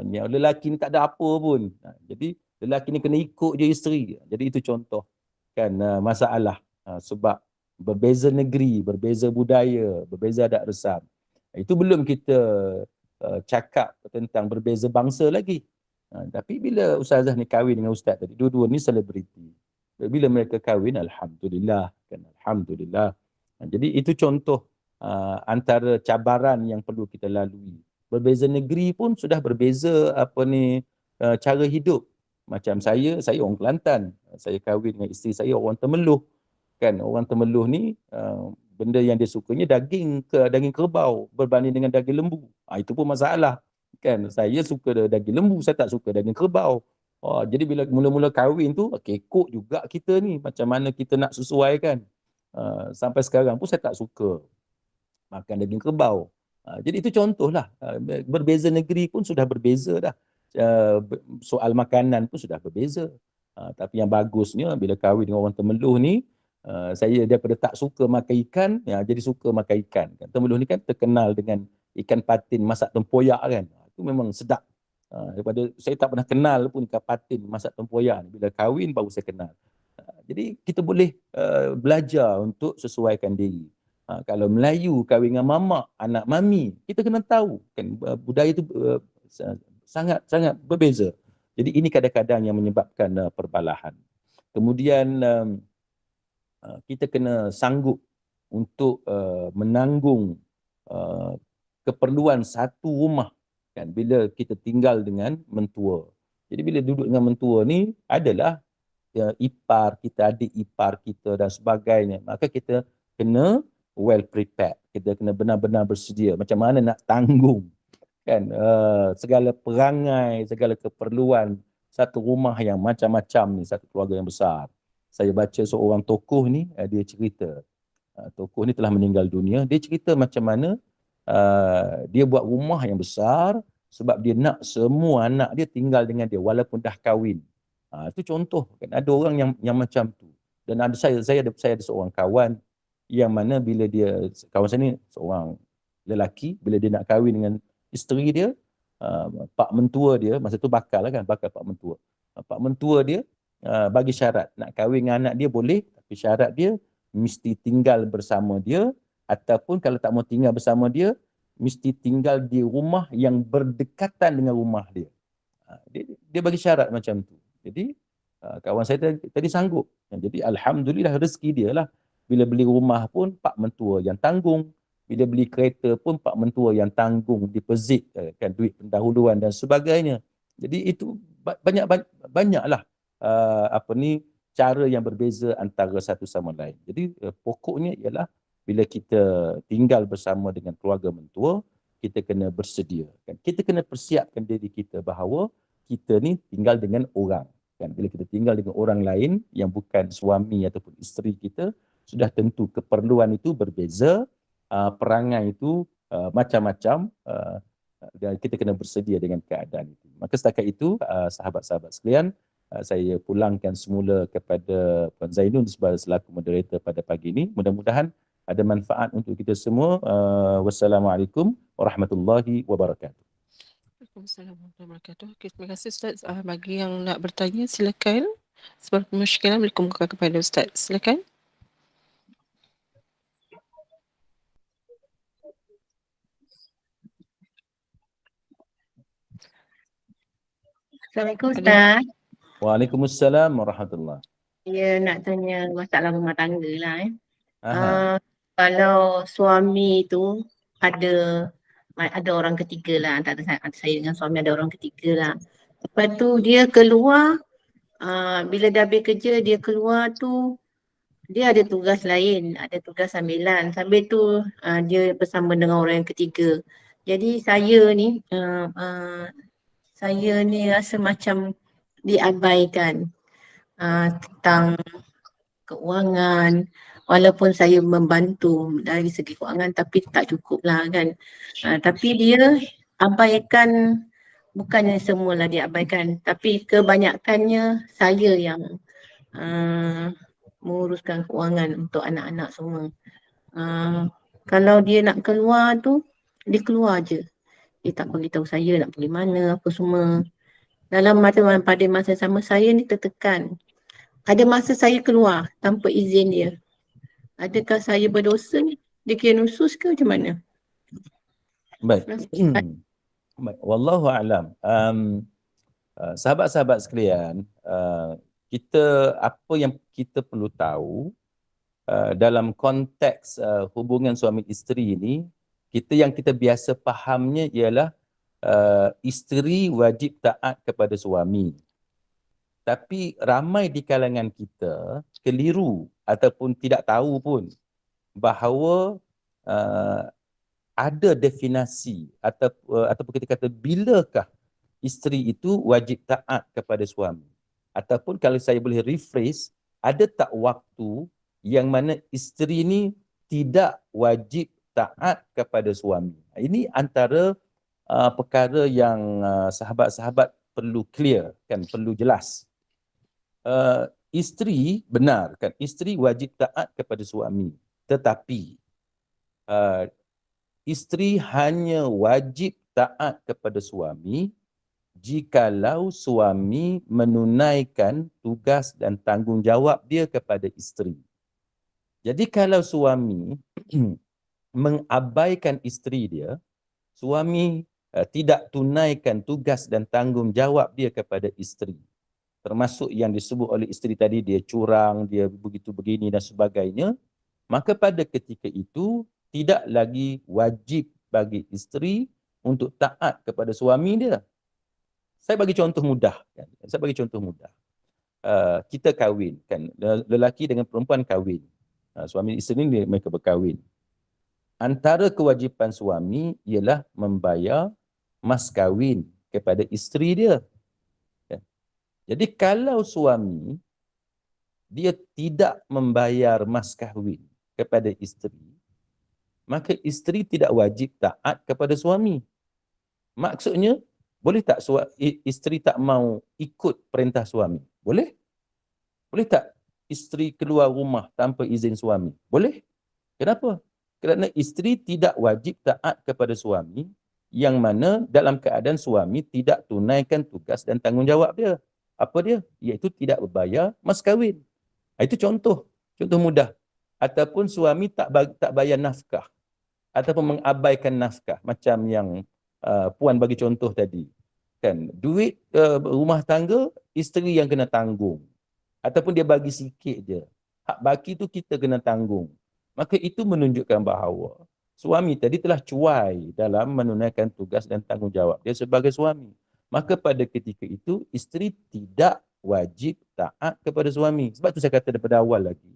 Lelaki ni tak ada apa pun. Jadi lelaki ni kena ikut je isteri. Jadi itu contoh kan masalah sebab berbeza negeri, berbeza budaya, berbeza adat resam. Itu belum kita cakap tentang berbeza bangsa lagi. Tapi bila ustazah ni kahwin dengan ustaz tadi, dua-dua ni selebriti. Bila mereka kahwin, alhamdulillah, kan, alhamdulillah. Jadi itu contoh antara cabaran yang perlu kita lalui. Berbeza negeri pun sudah berbeza cara hidup. Macam saya orang Kelantan. Saya kahwin dengan isteri saya orang Temeloh. Kan, orang Temeloh ni benda yang dia sukanya daging kerbau berbanding dengan daging lembu. Itu pun masalah. Kan, saya suka daging lembu, saya tak suka daging kerbau. Jadi bila mula-mula kahwin tu, kekok juga kita ni. Macam mana kita nak sesuaikan. Sampai sekarang pun saya tak suka makan daging kerbau. Jadi itu contohlah. Berbeza negeri pun sudah berbeza dah. Soal makanan pun sudah berbeza. Tapi yang bagusnya bila kahwin dengan orang Temeloh ni, saya daripada tak suka makan ikan, jadi suka makan ikan. Temeloh ni kan terkenal dengan ikan patin masak tempoyak kan. Itu memang sedap. Daripada saya tak pernah kenal pun ikan patin masak tempoyak ni. Bila kahwin baru saya kenal. Jadi kita boleh belajar untuk sesuaikan diri. Kalau Melayu kahwin dengan mamak, anak mami, kita kena tahu kan budaya itu sangat berbeza. Jadi ini kadang-kadang yang menyebabkan perbalahan. Kemudian kita kena sanggup untuk menanggung keperluan satu rumah kan bila kita tinggal dengan mentua. Jadi bila duduk dengan mentua ni adalah ipar kita, adik ipar kita dan sebagainya. Maka kita kena well prepared. Kita kena benar-benar bersedia. Macam mana nak tanggung kan segala perangai, segala keperluan satu rumah yang macam-macam ni, satu keluarga yang besar. Saya baca seorang tokoh ni, dia cerita. Tokoh ni telah meninggal dunia. Dia cerita macam mana dia buat rumah yang besar sebab dia nak semua anak dia tinggal dengan dia walaupun dah kahwin. Itu contoh kan, ada orang yang macam tu. Dan ada saya ada seorang kawan yang mana bila kawan saya ni seorang lelaki, bila dia nak kahwin dengan isteri dia, pak mentua dia masa tu bakal pak mentua. Pak mentua dia bagi syarat nak kahwin dengan anak dia boleh, tapi syarat dia mesti tinggal bersama dia, ataupun kalau tak mau tinggal bersama dia mesti tinggal di rumah yang berdekatan dengan rumah dia. Dia bagi syarat macam tu. Jadi kawan saya tadi sanggup. Jadi alhamdulillah rezeki dia lah. Bila beli rumah pun pak mentua yang tanggung. Bila beli kereta pun pak mentua yang tanggung, deposit kan, duit pendahuluan dan sebagainya. Jadi itu banyaklah cara yang berbeza antara satu sama lain. Jadi pokoknya ialah bila kita tinggal bersama dengan keluarga mentua, kita kena bersedia. Kan? Kita kena persiapkan diri kita bahawa kita ni tinggal dengan orang. Kan? Bila kita tinggal dengan orang lain yang bukan suami ataupun isteri kita, sudah tentu keperluan itu berbeza, perangai itu macam-macam, dan kita kena bersedia dengan keadaan itu. Maka setakat itu, sahabat-sahabat sekalian, saya pulangkan semula kepada Puan Zainun selaku moderator pada pagi ini. Mudah-mudahan ada manfaat untuk kita semua. Wassalamualaikum warahmatullahi wabarakatuh. Waalaikumsalam warahmatullahi wabarakatuh. Okay, terima kasih Ustaz. Bagi yang nak bertanya, silakan. Sebab muskilan boleh kemukakan kepada Ustaz. Silakan. Assalamualaikum Ustaz. Waalaikumsalam warahmatullahi. Saya nak tanya masalah rumah tangga lah. Kalau suami tu ada orang ketiga lah, antara saya dengan suami ada orang ketiga lah. Lepas tu dia keluar, bila dah habis kerja dia keluar tu, dia ada tugas lain, ada tugas sambilan. Sambil tu dia bersama dengan orang yang ketiga. Jadi saya ni rasa macam diabaikan tentang keuangan. Walaupun saya membantu dari segi keuangan tapi tak cukup lah kan. Tapi dia abaikan, bukannya semualah dia abaikan, tapi kebanyakannya saya yang menguruskan keuangan untuk anak-anak semua. Kalau dia nak keluar tu, dia keluar je. Dia tak beritahu saya nak pergi mana, apa semua. Pada masa sama saya ni tertekan. Ada masa saya keluar tanpa izin dia. Adakah saya berdosa? Dia kira nusus ke macam mana? Baik. Wallahu a'lam. Sahabat-sahabat sekalian, apa yang kita perlu tahu dalam konteks hubungan suami isteri ini, yang kita biasa fahamnya ialah isteri wajib taat kepada suami. Tapi ramai di kalangan kita keliru ataupun tidak tahu pun bahawa ada definisi ataupun kita kata bilakah isteri itu wajib taat kepada suami. Ataupun kalau saya boleh rephrase, ada tak waktu yang mana isteri ini tidak wajib taat kepada suami. Ini antara perkara yang sahabat-sahabat perlu clear, kan, perlu jelas. Isteri benar kan, isteri wajib taat kepada suami, tetapi isteri hanya wajib taat kepada suami jikalau suami menunaikan tugas dan tanggungjawab dia kepada isteri. Jadi kalau suami mengabaikan isteri dia, suami tidak tunaikan tugas dan tanggungjawab dia kepada isteri, termasuk yang disebut oleh isteri tadi, dia curang, dia begitu begini dan sebagainya, maka pada ketika itu tidak lagi wajib bagi isteri untuk taat kepada suami dia. Saya bagi contoh mudah. Kan? Saya bagi contoh mudah. Kita kahwin, kan? Lelaki dengan perempuan kahwin. Suami isteri ni mereka berkahwin. Antara kewajipan suami ialah membayar mas kahwin kepada isteri dia. Kan? Jadi kalau suami dia tidak membayar mas kahwin kepada isteri, maka isteri tidak wajib taat kepada suami. Maksudnya, boleh tak isteri tak mau ikut perintah suami? Boleh? Boleh tak isteri keluar rumah tanpa izin suami? Boleh. Kenapa? Kerana isteri tidak wajib taat kepada suami yang mana dalam keadaan suami tidak tunaikan tugas dan tanggungjawab dia. Apa dia? Iaitu tidak berbayar mas kahwin. Itu contoh mudah. Ataupun suami tak bayar nafkah ataupun mengabaikan nafkah macam yang Puan bagi contoh tadi. Kan, duit rumah tangga isteri yang kena tanggung. Ataupun dia bagi sikit je. Hak baki tu kita kena tanggung. Maka itu menunjukkan bahawa suami tadi telah cuai dalam menunaikan tugas dan tanggungjawab dia sebagai suami. Maka pada ketika itu isteri tidak wajib taat kepada suami. Sebab tu saya kata daripada awal lagi.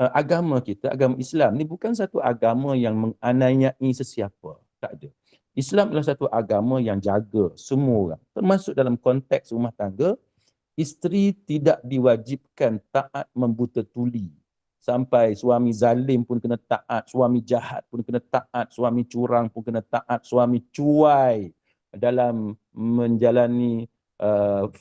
Agama kita, agama Islam ni bukan satu agama yang menganiayai sesiapa. Tak ada. Islam adalah satu agama yang jaga semua orang. Termasuk dalam konteks rumah tangga, isteri tidak diwajibkan taat membuta tuli. Sampai suami zalim pun kena taat, suami jahat pun kena taat, suami curang pun kena taat, suami cuai dalam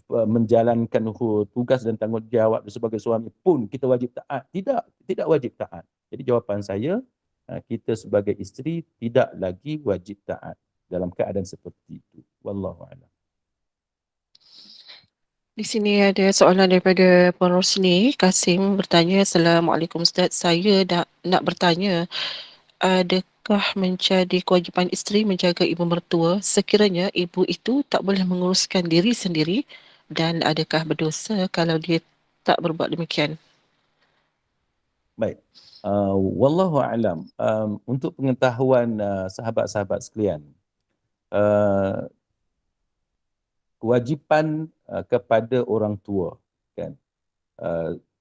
menjalankan tugas dan tanggungjawab sebagai suami pun kita wajib taat. Tidak wajib taat. Jadi jawapan saya, kita sebagai isteri tidak lagi wajib taat dalam keadaan seperti itu. Wallahu a'lam. Di sini ada soalan daripada Puan Rosni Kasim bertanya, Assalamualaikum Ustaz, saya nak bertanya, adakah menjadi kewajipan isteri menjaga ibu mertua sekiranya ibu itu tak boleh menguruskan diri sendiri, dan adakah berdosa kalau dia tak berbuat demikian? Baik. Wallahu a'lam. Untuk pengetahuan sahabat-sahabat sekalian, kewajipan kepada orang tua, kan?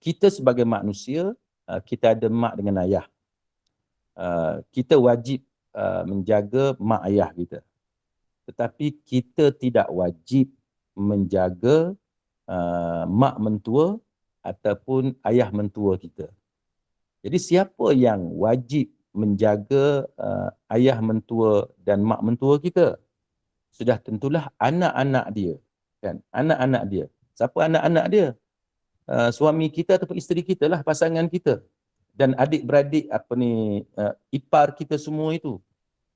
Kita sebagai manusia, kita ada mak dengan ayah. Kita wajib menjaga mak ayah kita. Tetapi kita tidak wajib menjaga mak mentua ataupun ayah mentua kita. Jadi siapa yang wajib menjaga ayah mentua dan mak mentua kita? Sudah tentulah anak-anak dia. Kan? Anak-anak dia. Siapa anak-anak dia? Suami kita ataupun isteri kita lah, pasangan kita. Dan adik-beradik ipar kita semua itu.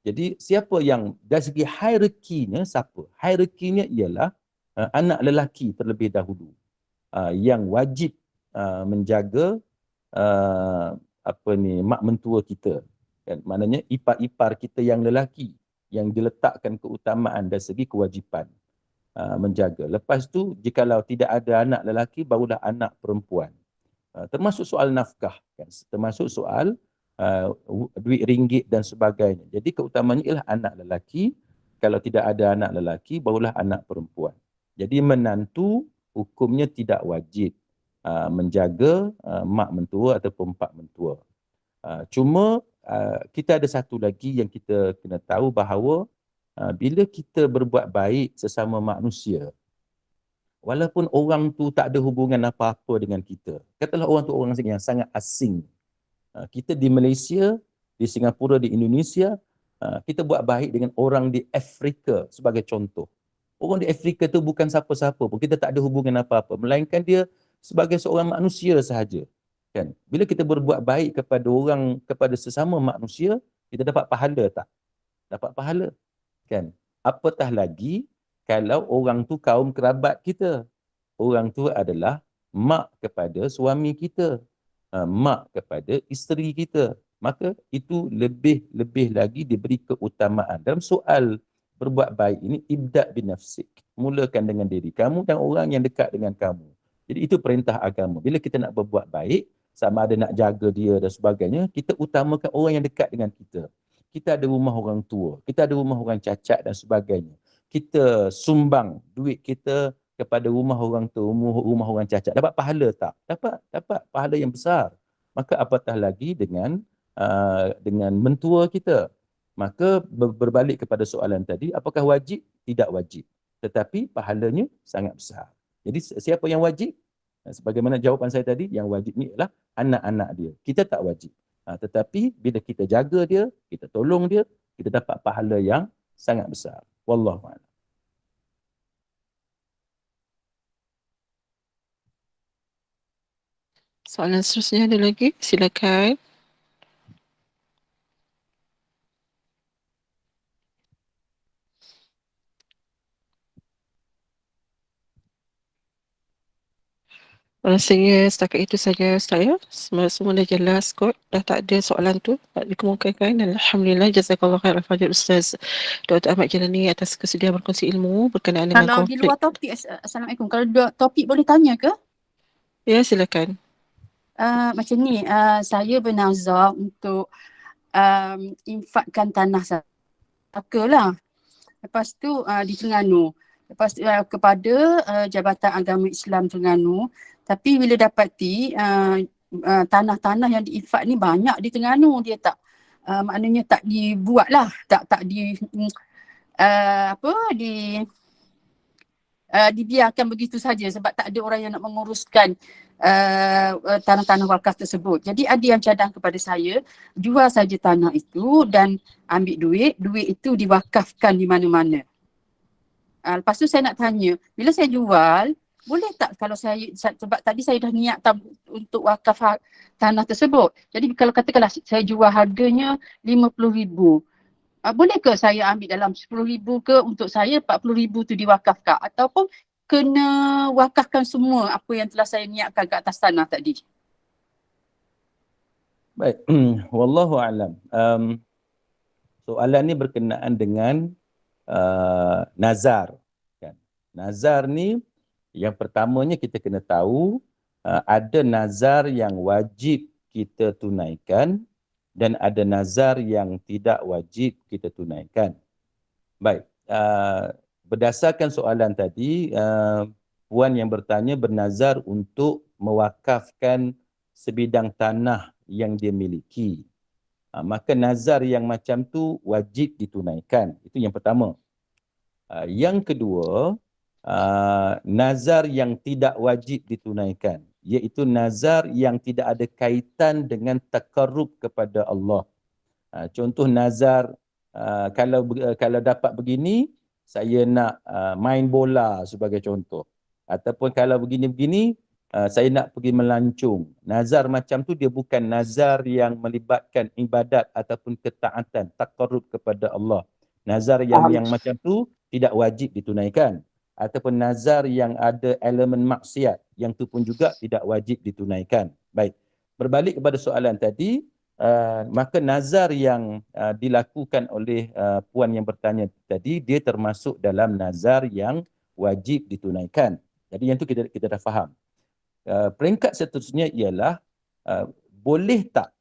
Jadi siapa yang dari segi hierarkinya, siapa? Hierarkinya ialah anak lelaki terlebih dahulu. Yang wajib menjaga mak mentua kita. Kan? Maknanya ipar-ipar kita yang lelaki yang diletakkan keutamaan dari segi kewajipan menjaga. Lepas tu, jikalau tidak ada anak lelaki, barulah anak perempuan. Termasuk soal nafkah, kan? Termasuk soal duit ringgit dan sebagainya. Jadi keutamaannya ialah anak lelaki. Kalau tidak ada anak lelaki, barulah anak perempuan. Jadi menantu hukumnya tidak wajib menjaga mak mentua ataupun pak mentua. Cuma kita ada satu lagi yang kita kena tahu bahawa bila kita berbuat baik sesama manusia, walaupun orang tu tak ada hubungan apa-apa dengan kita, katalah orang tu orang yang sangat asing, kita di Malaysia, di Singapura, di Indonesia, kita buat baik dengan orang di Afrika sebagai contoh. Orang di Afrika tu bukan siapa-siapa pun, kita tak ada hubungan apa-apa, melainkan dia sebagai seorang manusia sahaja. Kan? Bila kita berbuat baik kepada sesama manusia, kita dapat pahala tak? Dapat pahala. Kan? Apatah lagi kalau orang tu kaum kerabat kita. Orang tu adalah mak kepada suami kita. mak kepada isteri kita, maka itu lebih lagi diberi keutamaan. Dalam soal berbuat baik ini, ibda' binafsik, mulakan dengan diri kamu dan orang yang dekat dengan kamu. Jadi itu perintah agama. Bila kita nak berbuat baik, sama ada nak jaga dia dan sebagainya, kita utamakan orang yang dekat dengan kita. Kita ada rumah orang tua, kita ada rumah orang cacat dan sebagainya. Kita sumbang duit kita kepada rumah orang tua, rumah orang cacat. Dapat pahala tak? Dapat pahala yang besar. Maka apatah lagi dengan mentua kita. Maka berbalik kepada soalan tadi, apakah wajib? Tidak wajib. Tetapi pahalanya sangat besar. Jadi siapa yang wajib? Sebagaimana jawapan saya tadi, yang wajib ni adalah anak-anak dia. Kita tak wajib. Tetapi bila kita jaga dia, kita tolong dia, kita dapat pahala yang sangat besar. Wallahu a'lam. Soalan seterusnya ada lagi? Silakan. Rasanya setakat itu saja Ustaz ya. Semua dah jelas kot. Dah tak ada soalan tu. Tak dikemukakan. Alhamdulillah. Jazakallah khair al-fadil Ustaz Dr. Ahmad Jalani atas kesediaan berkongsi ilmu berkenaan dengan Kalau di konflik. luar topik, Assalamualaikum. Kalau topik boleh tanya ke? Ya, silakan. Macam ni, saya bernazar untuk infakkan tanah saka lah. Lepas tu di Terengganu. Lepas tu kepada Jabatan Agama Islam Terengganu. Tapi bila dapati tanah-tanah yang diinfak ni banyak di Terengganu, dia tak maknanya tak dibuat lah, tak di dibiarkan begitu saja sebab tak ada orang yang nak menguruskan tanah-tanah wakaf tersebut. Jadi ada yang cadang kepada saya, jual saja tanah itu dan ambil duit itu diwakafkan di mana-mana. Lepas tu saya nak tanya, bila saya jual, boleh tak kalau saya, sebab tadi saya dah niat untuk wakaf tanah tersebut. Jadi kalau katakanlah saya jual harganya 50,000, boleh ke saya ambil dalam 10,000 ke untuk saya, 40,000 tu diwakafkan ataupun kena wakafkan semua apa yang telah saya niatkan ke atas tanah tadi? Baik, wallahu a'lam. Soalan ni berkenaan dengan nazar. Kan? Nazar ni yang pertamanya kita kena tahu ada nazar yang wajib kita tunaikan dan ada nazar yang tidak wajib kita tunaikan. Baik, berdasarkan soalan tadi, puan yang bertanya bernazar untuk mewakafkan sebidang tanah yang dia miliki. Maka nazar yang macam tu wajib ditunaikan. Itu yang pertama. Yang kedua, nazar yang tidak wajib ditunaikan, iaitu nazar yang tidak ada kaitan dengan takarrub kepada Allah. Contoh nazar, kalau dapat begini, saya nak main bola sebagai contoh. Ataupun kalau begini-begini, saya nak pergi melancung. Nazar macam tu dia bukan nazar yang melibatkan ibadat ataupun ketaatan, takarrub kepada Allah. Nazar yang macam tu tidak wajib ditunaikan. Ataupun nazar yang ada elemen maksiat, yang tu pun juga tidak wajib ditunaikan. Baik, berbalik kepada soalan tadi, maka nazar yang dilakukan oleh puan yang bertanya tadi, dia termasuk dalam nazar yang wajib ditunaikan. Jadi yang tu kita dah faham. Peringkat seterusnya ialah boleh tak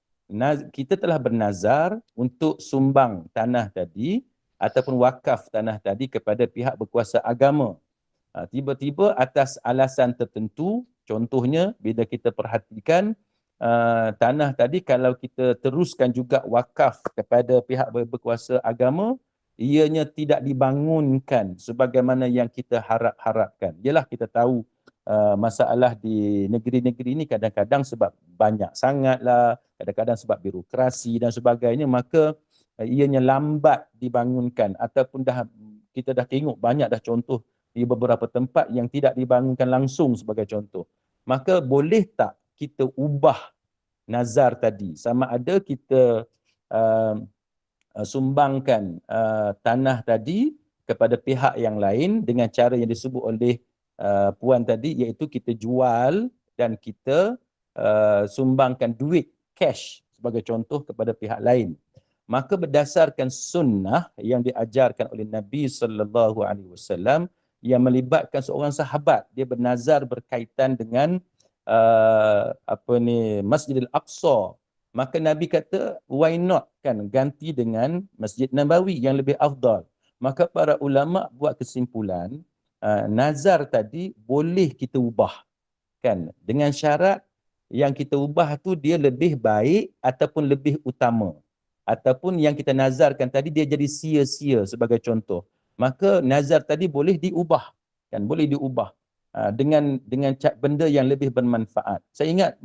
kita telah bernazar untuk sumbang tanah tadi ataupun wakaf tanah tadi kepada pihak berkuasa agama. Tiba-tiba atas alasan tertentu, contohnya bila kita perhatikan tanah tadi kalau kita teruskan juga wakaf kepada pihak berkuasa agama, ianya tidak dibangunkan sebagaimana yang kita harapkan. Yalah, kita tahu masalah di negeri-negeri ini kadang-kadang sebab banyak sangatlah, kadang-kadang sebab birokrasi dan sebagainya, maka ianya lambat dibangunkan ataupun kita dah tengok banyak dah contoh di beberapa tempat yang tidak dibangunkan langsung sebagai contoh. Maka boleh tak kita ubah nazar tadi, sama ada kita sumbangkan tanah tadi kepada pihak yang lain dengan cara yang disebut oleh puan tadi, iaitu kita jual dan kita sumbangkan duit cash sebagai contoh kepada pihak lain, maka berdasarkan sunnah yang diajarkan oleh Nabi sallallahu alaihi wasallam yang melibatkan seorang sahabat, dia bernazar berkaitan dengan Masjidil Aqsa, maka Nabi kata why not kan ganti dengan Masjid Nabawi yang lebih afdal. Maka para ulama buat kesimpulan nazar tadi boleh kita ubah kan, dengan syarat yang kita ubah tu dia lebih baik ataupun lebih utama, ataupun yang kita nazarkan tadi dia jadi sia-sia sebagai contoh, maka nazar tadi boleh diubah kan, boleh diubah dengan benda yang lebih bermanfaat. Saya ingat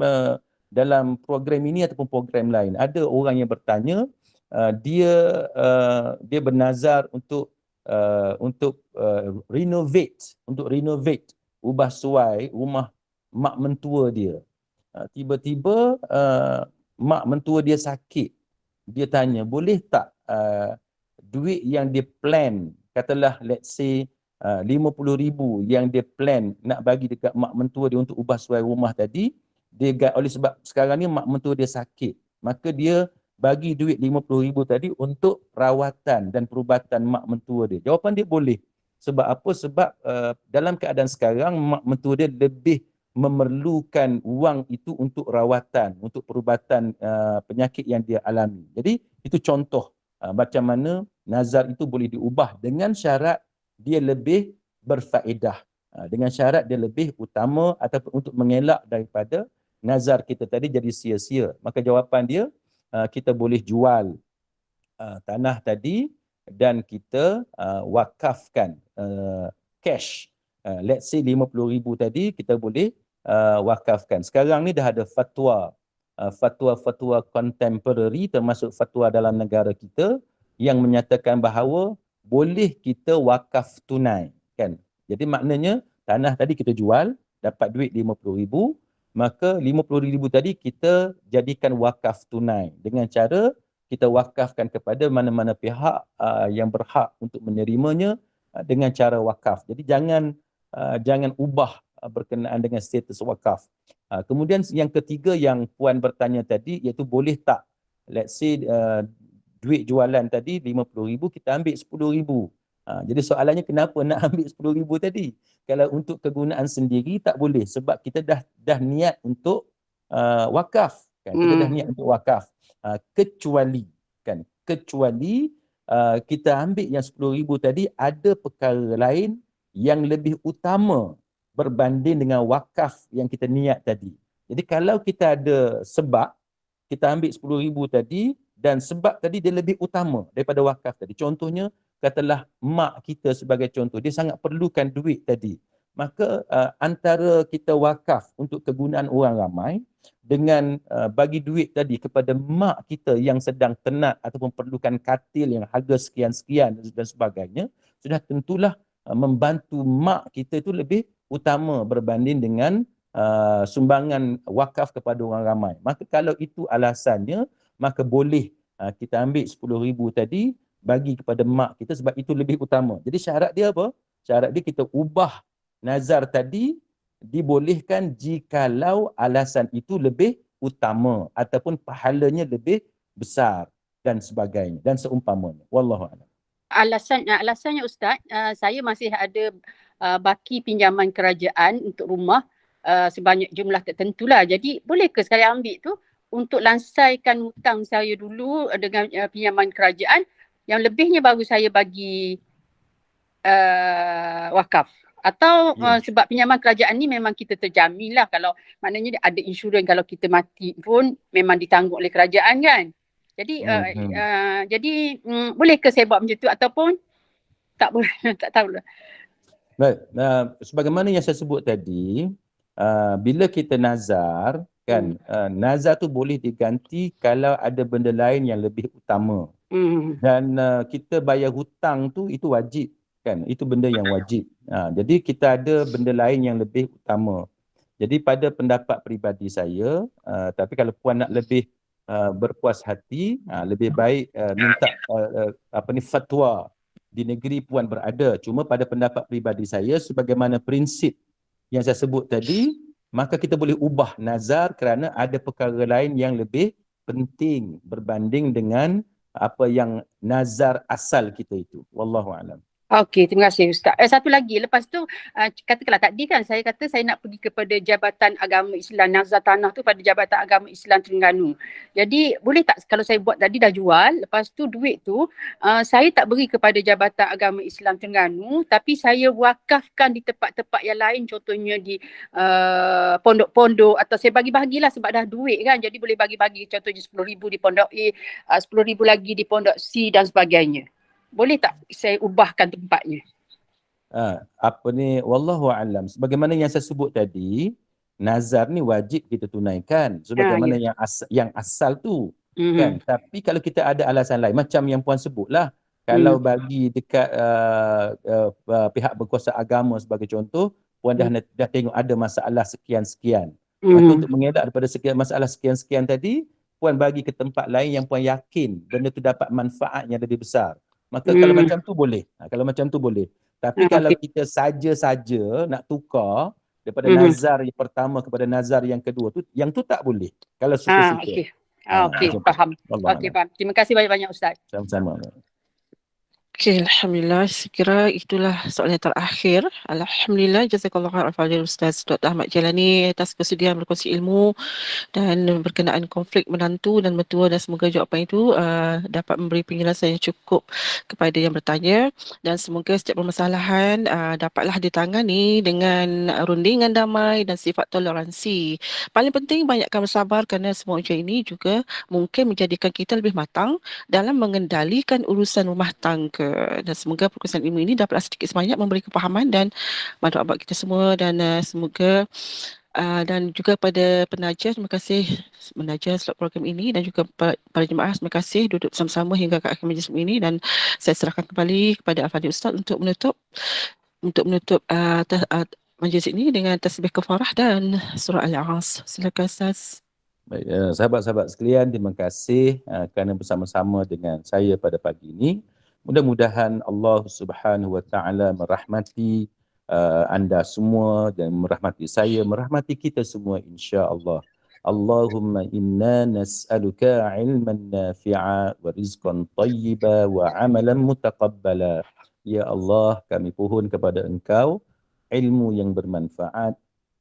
dalam program ini ataupun program lain ada orang yang bertanya dia bernazar untuk renovate ubah suai rumah mak mentua dia. Tiba-tiba mak mentua dia sakit. Dia tanya, boleh tak duit yang dia plan, katalah let's say 50,000 yang dia plan nak bagi dekat mak mentua dia untuk ubah suai rumah tadi, dia oleh sebab sekarang ni mak mentua dia sakit, maka dia bagi duit 50,000 tadi untuk rawatan dan perubatan mak mentua dia. Jawapan dia boleh. Sebab apa? Sebab dalam keadaan sekarang mak mentua dia lebih memerlukan wang itu untuk rawatan, untuk perubatan penyakit yang dia alami. Jadi itu contoh macam mana nazar itu boleh diubah dengan syarat dia lebih berfaedah, dengan syarat dia lebih utama ataupun untuk mengelak daripada nazar kita tadi jadi sia-sia. Maka jawapan dia kita boleh jual tanah tadi dan kita wakafkan cash. Let's say 50,000 tadi kita boleh wakafkan. Sekarang ni dah ada fatwa contemporary termasuk fatwa dalam negara kita yang menyatakan bahawa boleh kita wakaf tunai kan. Jadi maknanya tanah tadi kita jual dapat duit 50,000, maka 50,000 tadi kita jadikan wakaf tunai dengan cara kita wakafkan kepada mana-mana pihak yang berhak untuk menerimanya dengan cara wakaf. Jadi jangan ubah berkenaan dengan status wakaf. Kemudian yang ketiga yang puan bertanya tadi iaitu boleh tak let's say duit jualan tadi 50,000 kita ambil 10,000. Jadi soalannya kenapa nak ambil 10,000 tadi? Kalau untuk kegunaan sendiri tak boleh sebab kita dah niat untuk wakaf kan. Kita dah niat untuk wakaf. Kecuali kita ambil yang 10,000 tadi ada perkara lain yang lebih utama berbanding dengan wakaf yang kita niat tadi. Jadi kalau kita ada sebab, kita ambil 10,000 tadi dan sebab tadi dia lebih utama daripada wakaf tadi. Contohnya, katalah mak kita sebagai contoh, dia sangat perlukan duit tadi. Maka antara kita wakaf untuk kegunaan orang ramai dengan bagi duit tadi kepada mak kita yang sedang tenat ataupun perlukan katil yang harga sekian-sekian dan sebagainya, sudah tentulah membantu mak kita itu lebih utama berbanding dengan sumbangan wakaf kepada orang ramai. Maka kalau itu alasannya, maka boleh kita ambil 10,000 tadi bagi kepada mak kita sebab itu lebih utama. Jadi syarat dia apa? Syarat dia kita ubah nazar tadi dibolehkan jikalau alasan itu lebih utama ataupun pahalanya lebih besar dan sebagainya dan seumpamanya. Wallahu a'lam. Alasannya Ustaz, saya masih ada baki pinjaman kerajaan untuk rumah sebanyak jumlah tertentu lah. Jadi boleh ke saya ambil tu untuk lansaikan hutang saya dulu dengan pinjaman kerajaan, yang lebihnya baru saya bagi wakaf? Atau sebab pinjaman kerajaan ni memang kita terjamin lah, kalau maknanya ada insurans kalau kita mati pun memang ditanggung oleh kerajaan kan. Jadi boleh ke saya buat macam tu ataupun tak boleh? Tak tahu lah. Baik, sebagaimana yang saya sebut tadi, bila kita nazar kan, nazar tu boleh diganti kalau ada benda lain yang lebih utama. Dan kita bayar hutang tu itu wajib kan, itu benda yang wajib. Jadi kita ada benda lain yang lebih utama. Jadi pada pendapat peribadi saya, tapi kalau puan nak lebih berpuas hati, lebih baik minta fatwa di negeri puan berada. Cuma pada pendapat peribadi saya, sebagaimana prinsip yang saya sebut tadi, maka kita boleh ubah nazar kerana ada perkara lain yang lebih penting berbanding dengan apa yang nazar asal kita itu. Wallahu a'lam. Okey, terima kasih Ustaz. Satu lagi, lepas tu katakanlah tadi kan saya kata saya nak pergi kepada Jabatan Agama Islam Nazar Tanah tu pada Jabatan Agama Islam Terengganu. Jadi boleh tak kalau saya buat tadi dah jual, lepas tu duit tu saya tak beri kepada Jabatan Agama Islam Terengganu tapi saya wakafkan di tempat-tempat yang lain, contohnya di pondok-pondok atau saya bagi-bagilah sebab dah duit kan. Jadi boleh bagi-bagi, contohnya 10,000 di pondok A, 10,000 lagi di pondok C dan sebagainya. Boleh tak saya ubahkan tempatnya? Wallahu a'lam. Sebagaimana yang saya sebut tadi, nazar ni wajib kita tunaikan sebagaimana yang asal tu. Kan? Tapi kalau kita ada alasan lain macam yang puan sebutlah, kalau bagi dekat pihak berkuasa agama sebagai contoh, puan dah tengok ada masalah sekian-sekian. Maka untuk mengelak daripada masalah sekian-sekian tadi, puan bagi ke tempat lain yang puan yakin benda tu dapat manfaat yang lebih besar. Maka kalau macam tu boleh. Kalau macam tu boleh. Tapi kalau kita saja-saja nak tukar daripada nazar yang pertama kepada nazar yang kedua tu, yang tu tak boleh. Kalau suka-suka. Okey, faham. Okey, faham. Terima kasih banyak-banyak Ustaz. Sama-sama. Okey, Alhamdulillah. Saya kira itulah soalan yang terakhir. Alhamdulillah. Jazakallah khairan al-Fadhil Ustaz Dr. Ahmad Jalani atas kesediaan berkongsi ilmu dan berkenaan konflik menantu dan mertua, dan semoga jawapan itu dapat memberi penjelasan yang cukup kepada yang bertanya, dan semoga setiap permasalahan dapatlah ditangani dengan rundingan damai dan sifat toleransi. Paling penting banyakkan bersabar kerana semua ujian ini juga mungkin menjadikan kita lebih matang dalam mengendalikan urusan rumah tangga. Dan semoga perkongsian ilmu ini dapatlah sedikit sebanyak memberi kepahaman dan manfaat bagi kita semua, dan semoga dan juga pada penaja, terima kasih menaja slot program ini, dan juga para jemaah, terima kasih duduk bersama-sama hingga ke akhir majlis ini, dan saya serahkan kembali kepada Al-Fadhil Ustaz untuk menutup majlis ini dengan tasbih kafarah dan surah Al-As. Silakan Ustaz. Baik, sahabat-sahabat sekalian, terima kasih kerana bersama-sama dengan saya pada pagi ini. Mudah-mudahan Allah Subhanahu Wa Taala merahmati anda semua dan merahmati saya, merahmati kita semua insya-Allah. Allahumma inna nas'aluka ilman nafi'a wa rizqan tayyiba wa amalan mutaqabbala. Ya Allah, kami pohon kepada Engkau ilmu yang bermanfaat,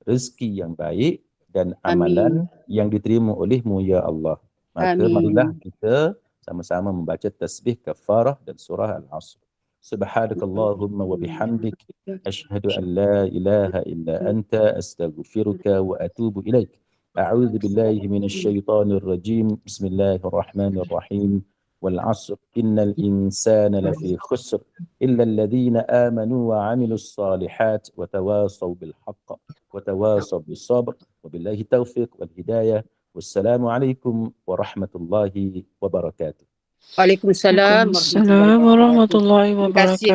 rezeki yang baik dan amalan yang diterima oleh-Mu ya Allah. Maka marilah kita sama-sama membaca tasbih kafarah dan surah Al-Asr. Subhanakallahumma wa bihamdik asyhadu an la ilaha illa anta astaghfiruka wa atubu ilaik. A'udzu billahi minasy syaithanir rajim. Bismillahirrahmanirrahim. Wal 'asr innal insana lafi khusr illa alladhina amanu wa 'amilus salihat wa tawasaw bil haqq wa tawasaw bis sabr. Wabillahi taufiq wal hidayah. Wassalamualaikum warahmatullahi wabarakatuh. Waalaikumsalam Assalamualaikum warahmatullahi wabarakatuh.